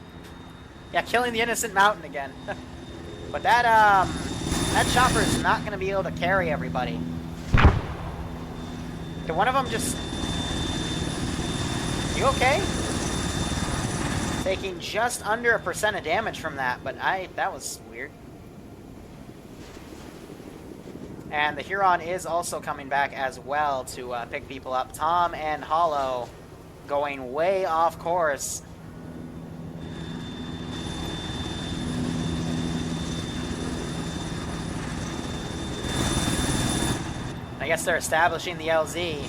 Yeah, killing the innocent mountain again. But that chopper is not going to be able to carry everybody. Can one of them just... You okay? Taking just under 1% of damage from that, but that was weird. And the Huron is also coming back as well to pick people up. Tom and Hollow going way off course. I guess they're establishing the LZ.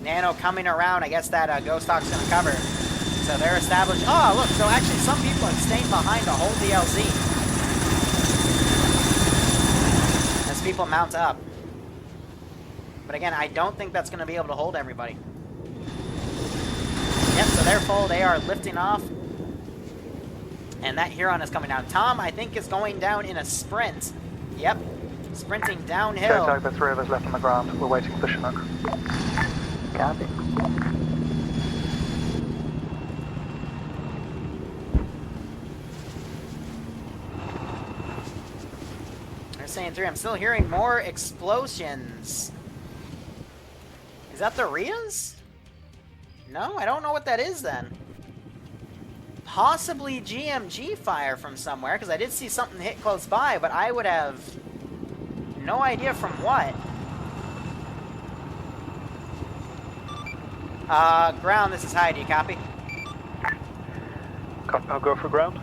Nano coming around. I guess that Ghost Hawk's gonna cover. So they're established. Oh, look. So actually, some people have stayed behind to hold the LZ as people mount up. But again, I don't think that's gonna be able to hold everybody. Yep. So they're full. They are lifting off, and that Huron is coming down. Tom, I think, is going down in a sprint. Yep. Sprinting downhill. JTAG, the three of us left on the ground. We're waiting for Chinook. Copy. They're saying 3. I'm still hearing more explosions. Is that the Rias? No, I don't know what that is then. Possibly GMG fire from somewhere, because I did see something hit close by, but I would have no idea from what. Ground, this is High. Do you copy? I'll go for ground.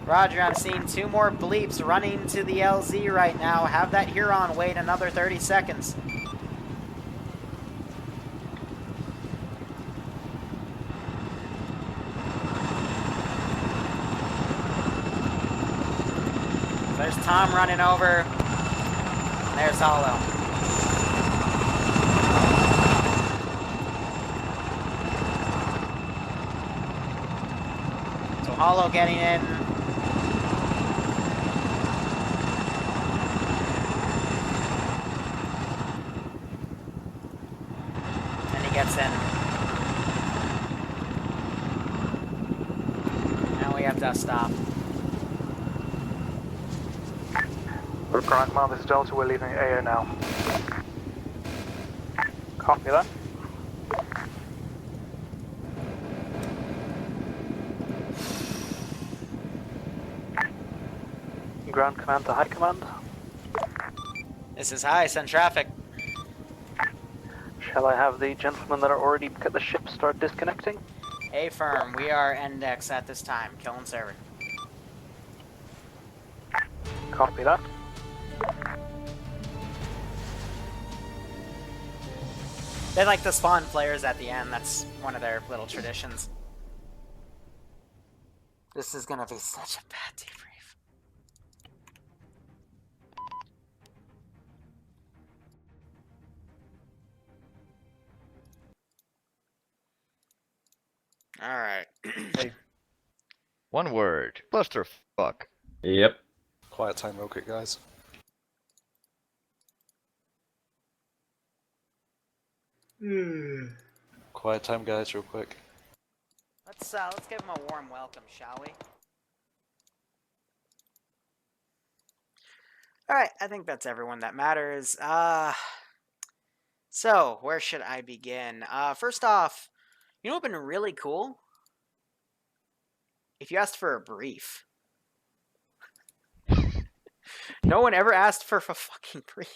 Roger, I'm seeing 2 more bleeps running to the LZ right now. Have that Huron wait another 30 seconds. There's Tom running over. There's Hollow. So Hollow getting in. And he gets in. Now we have dust off. Ground Command, this is Delta. We're leaving AO now. Copy that. Ground Command to High Command. This is High, send traffic. Shall I have the gentlemen that are already at the ship start disconnecting? Affirm, we are index at this time. Killing server. Copy that. They like to spawn players at the end. That's one of their little traditions. This is gonna be such a bad debrief. One word. Clusterfuck. Yep. Quiet time real quick, guys. Quiet time, guys, real quick. Let's give him a warm welcome, shall we? Alright, I think that's everyone that matters. So, where should I begin? First off, you know what would have been really cool? If you asked for a brief. No one ever asked for a fucking brief.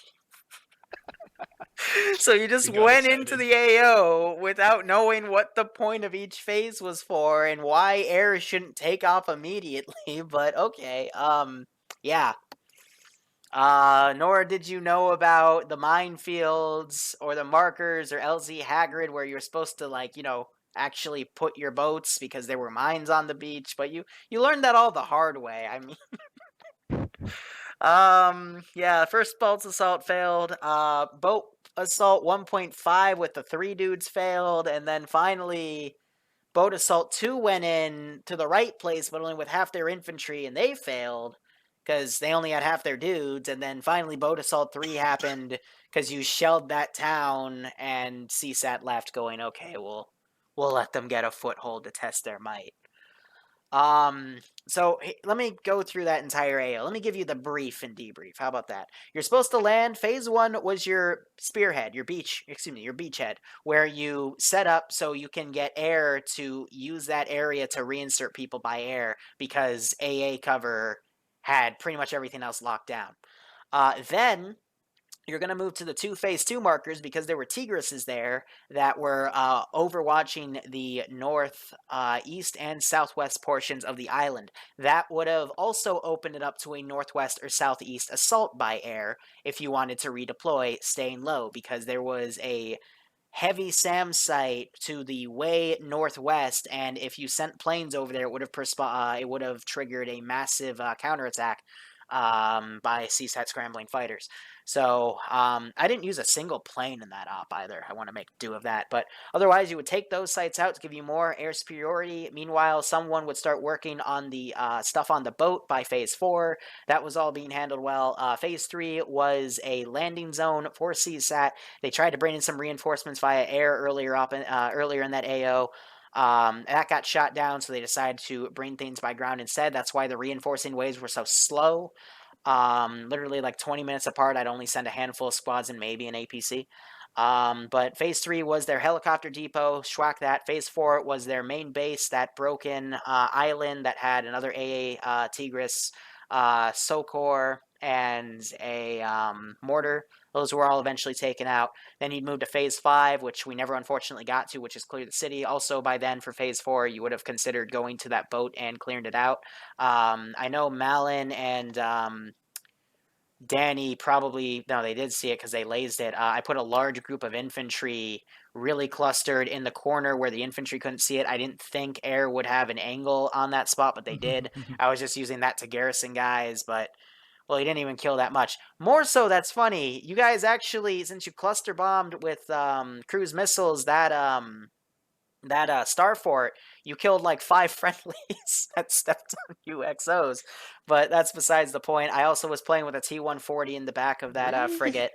So you just went into the AO without knowing what the point of each phase was for and why air shouldn't take off immediately, but okay, yeah. Nor did you know about the minefields or the markers or LZ Hagrid where you're supposed to, like, you know, actually put your boats because there were mines on the beach, but you learned that all the hard way. I mean, yeah, first boat assault failed. Boat assault 1.5 with the 3 dudes failed, and then finally boat assault 2 went in to the right place, but only with half their infantry, and they failed because they only had half their dudes. And then finally boat assault 3 happened because you shelled that town, and CSAT left, going, okay, we'll let them get a foothold to test their might. So let me go through that entire AO. Let me give you the brief and debrief. How about that? You're supposed to land. Phase 1 was your spearhead, your beachhead, where you set up so you can get air to use that area to reinsert people by air because AA cover had pretty much everything else locked down. Then you're going to move to the 2 phase 2 markers because there were Tigresses there that were overwatching the north, east, and southwest portions of the island. That would have also opened it up to a northwest or southeast assault by air if you wanted to redeploy, staying low, because there was a heavy SAM site to the way northwest, and if you sent planes over there, it would have triggered a massive counterattack by CSAT scrambling fighters. So I didn't use a single plane in that op either. I want to make do of that. But otherwise, you would take those sites out to give you more air superiority. Meanwhile, someone would start working on the stuff on the boat by Phase 4. That was all being handled well. Phase 3 was a landing zone for CSAT. They tried to bring in some reinforcements via air earlier in that AO. That got shot down, so they decided to bring things by ground instead. That's why the reinforcing waves were so slow. Literally like 20 minutes apart. I'd only send a handful of squads and maybe an APC. But Phase 3 was their helicopter depot. Schwack that. Phase 4 was their main base, that broken island that had another AA Tigris, Sokor, and a mortar. Those were all eventually taken out. Then you'd move to Phase 5, which we never unfortunately got to, which is clear the city. Also, by then, for Phase 4, you would have considered going to that boat and clearing it out. I know Malin and Danny probably... No, they did see it because they lased it. I put a large group of infantry really clustered in the corner where the infantry couldn't see it. I didn't think air would have an angle on that spot, but they did. I was just using that to garrison guys, but... Well, he didn't even kill that much. More so, that's funny. You guys actually, since you cluster bombed with cruise missiles, that Star Fort, you killed like 5 friendlies that stepped on UXOs. But that's besides the point. I also was playing with a T-140 in the back of that frigate,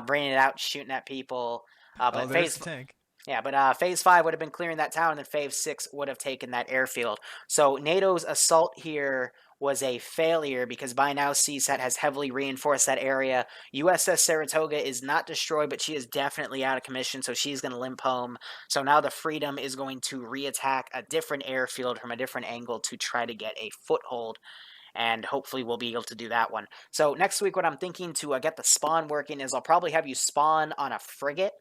bringing it out, shooting at people. But there's the tank. Yeah, but Phase 5 would have been clearing that town, and then Phase 6 would have taken that airfield. So NATO's assault here was a failure because by now CSAT has heavily reinforced that area. USS Saratoga is not destroyed, but she is definitely out of commission, so she's going to limp home. So now the Freedom is going to reattack a different airfield from a different angle to try to get a foothold, and hopefully we'll be able to do that one. So next week what I'm thinking to get the spawn working is I'll probably have you spawn on a frigate,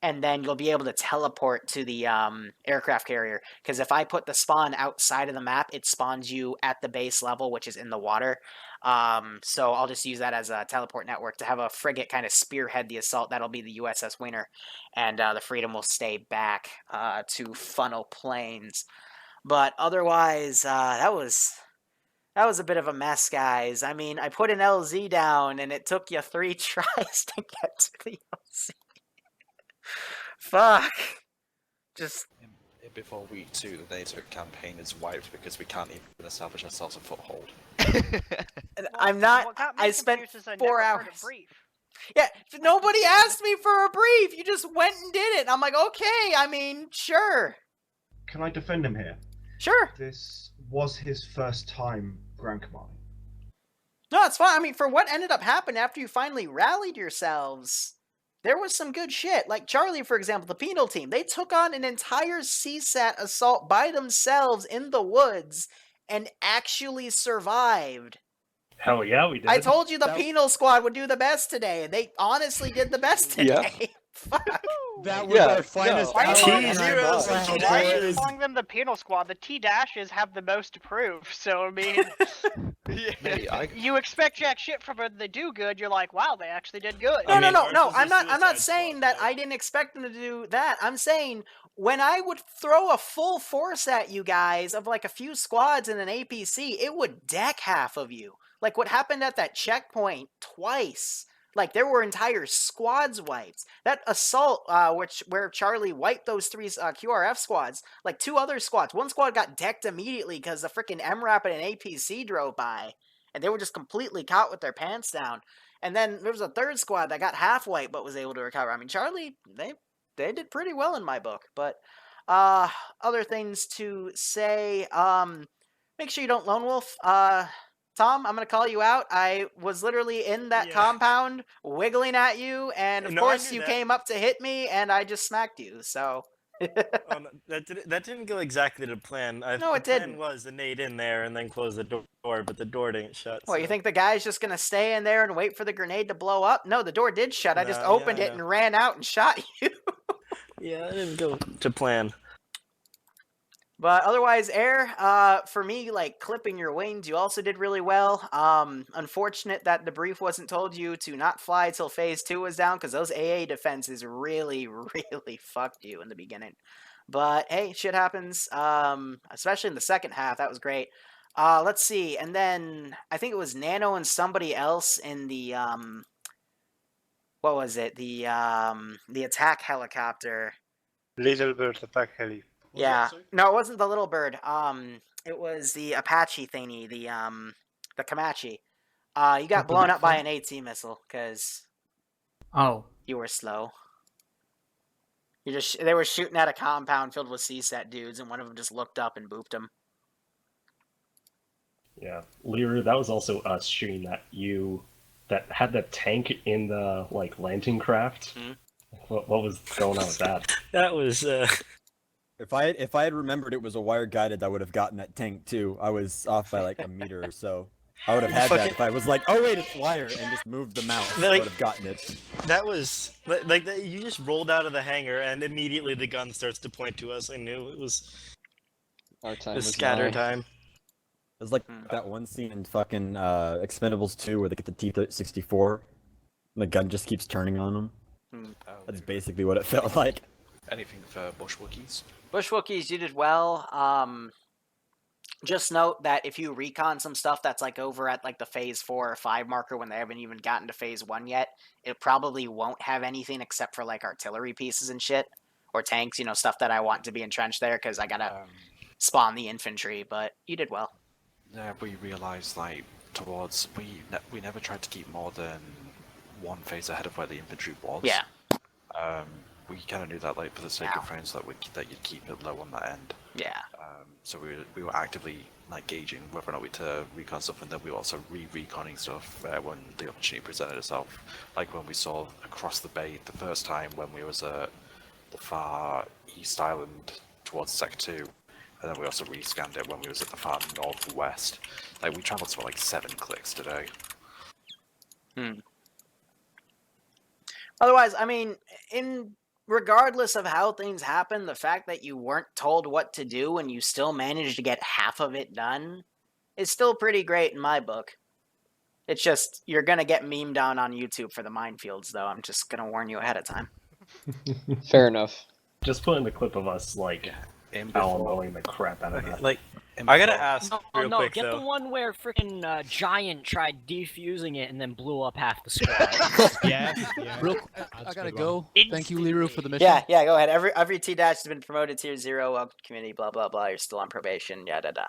and then you'll be able to teleport to the aircraft carrier. Because if I put the spawn outside of the map, it spawns you at the base level, which is in the water. So I'll just use that as a teleport network to have a frigate kind of spearhead the assault. That'll be the USS Winner. And the Freedom will stay back to funnel planes. But otherwise, that was a bit of a mess, guys. I mean, I put an LZ down, and it took you 3 tries to get to the LZ. Fuck. Just... Before week 2, the NATO campaign is wiped because we can't even establish ourselves a foothold. I'm not. What got me I spent confused is I 4 never hours. heard a brief. Yeah, nobody asked me for a brief. You just went and did it. I'm like, okay. I mean, sure. Can I defend him here? Sure. This was his first time ground commanding. No, it's fine. I mean, for what ended up happening after you finally rallied yourselves, there was some good shit. Like Charlie, for example, the penal team, they took on an entire CSAT assault by themselves in the woods and actually survived. Hell yeah, we did. I told you the penal squad would do the best today, and they honestly did the best today. Fuck. That was our finest Why are you hour. calling them the penal squad? The T-dashes have the most to prove, so I mean... You expect jack shit from them, they do good, you're like, wow, they actually did good. No, I'm not saying that I didn't expect them to do that. I'm saying when I would throw a full force at you guys of like a few squads in an APC, it would deck half of you. Like what happened at that checkpoint twice. Like there were entire squads wiped. That assault, where Charlie wiped those 3 QRF squads, like 2 other squads. One squad got decked immediately because the freaking MRAP and an APC drove by, and they were just completely caught with their pants down. And then there was a 3rd squad that got half wiped but was able to recover. I mean, Charlie, they did pretty well in my book. But other things to say, make sure you don't lone wolf. Tom, I'm going to call you out. I was literally in that compound wiggling at you, and of course you came up to hit me, and I just smacked you, so... that didn't go exactly to plan. No, it didn't. The plan was to nade in there and then close the door, but the door didn't shut. Well, you think the guy's just going to stay in there and wait for the grenade to blow up? No, the door did shut. I just opened it and ran out and shot you. Yeah, it didn't go to plan. But otherwise, Air, for me, like, clipping your wings, you also did really well. Unfortunate that the brief wasn't told you to not fly till phase 2 was down, because those AA defenses really, really fucked you in the beginning. But, hey, shit happens, especially in the second half. That was great. Let's see, and then I think it was Nano and somebody else in the, what was it? The attack helicopter. Little bird attack heli. Yeah, no, it wasn't the little bird. It was the Apache thingy, the Comanche. You got blown up by an AT missile because you were slow. They were shooting at a compound filled with CSAT dudes, and one of them just looked up and booped him. Yeah, Liru, that was also us shooting that had the tank in the landing craft. Mm-hmm. What was going on with that? That was. If I had remembered it was a wire guided, I would have gotten that tank too. I was off by like a meter or so. I would have had that if I was like, oh wait, it's wire, and just moved the mouse. I would have gotten it. That was you just rolled out of the hangar, and immediately the gun starts to point to us. I knew it was our time. The scatter time. It was like that one scene in fucking Expendables 2 where they get the T-64, and the gun just keeps turning on them. That's basically what it felt like. Anything for Bush Wookiees? Bush Wookiees, you did well. Just note that if you recon some stuff that's like over at like the phase 4 or 5 marker when they haven't even gotten to phase 1 yet, it probably won't have anything except for like artillery pieces and shit. Or tanks, stuff that I want to be entrenched there because I gotta spawn the infantry, but you did well. Yeah, we realised we never tried to keep more than 1 phase ahead of where the infantry was. Yeah. We kind of knew that, for the sake of frames, that you'd keep it low on that end. Yeah. So we were actively gauging whether or not we to recon stuff, and then we were also reconning stuff when the opportunity presented itself. Like when we saw across the bay the first time when we was at the far east island towards Sec 2, and then we also rescanned it when we was at the far northwest. We travelled for 7 clicks today. Otherwise, I mean, regardless of how things happen, the fact that you weren't told what to do and you still managed to get half of it done is still pretty great in my book. It's just, you're going to get memed on YouTube for the minefields, though. I'm just going to warn you ahead of time. Fair enough. Just put in the clip of us, Alamoing the crap out of that. I gotta ask No, real quick get though. the one where freaking Giant tried defusing it and then blew up half the squad. Yeah. Real quick, I gotta go. Thank you, Liru, for the mission. Yeah, go ahead. Every T-Dash has been promoted to tier 0, welcome to community, blah, blah, blah. You're still on probation, yada, da.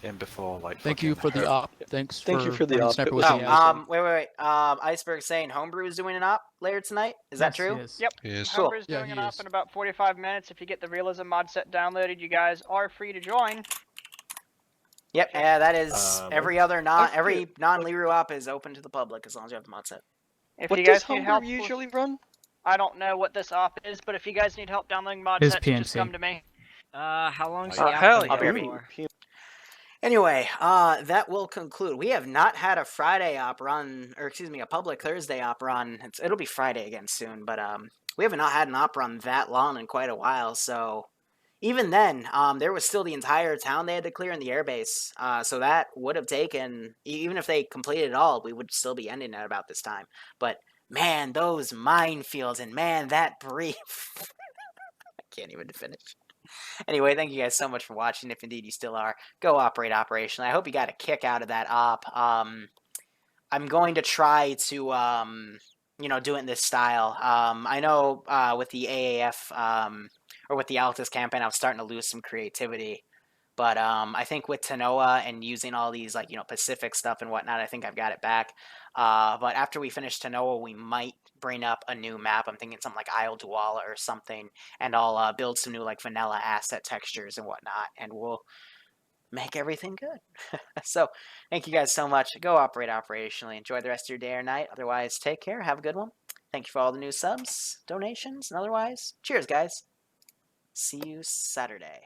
And before, like, Thank you for the op. Thanks Thank you for the running op. Sniper It with was me. amazing. Wait. Iceberg saying Homebrew is doing an op later tonight? Is that true? Yep. Cool. Homebrew's doing an op in about 45 minutes. If you get the realism mod set downloaded, you guys are free to join. Yep, yeah, that is every non-Liru op is open to the public as long as you have the mod set. If What you guys does need Homebrew help usually run? I don't know what this op is, but if you guys need help downloading mod His sets, just PNC. come to me. How long's Oh, the hell app yeah. been for? Anyway, that will conclude. We have not had a Friday op run, or excuse me, a public Thursday op run. It'll be Friday again soon, but we have not had an op run that long in quite a while, so even then, there was still the entire town they had to clear in the airbase, so that would have taken, even if they completed it all, we would still be ending at about this time. But man, those minefields, and man, that brief. I can't even finish. Anyway, thank you guys so much for watching. If indeed you still are, go operate operationally. I hope you got a kick out of that op. I'm going to try to, do it in this style. I know with the AAF or with the Altus campaign, I was starting to lose some creativity. But I think with Tanoa and using all these Pacific stuff and whatnot, I think I've got it back. But after we finish Tanoa, we might bring up a new map. I'm thinking something like Isle Duala or something, and I'll build some new vanilla asset textures and whatnot, and we'll make everything good. So thank you guys so much. Go operate operationally. Enjoy the rest of your day or night. Otherwise, take care. Have a good one. Thank you for all the new subs, donations, and otherwise, cheers, guys. See you Saturday.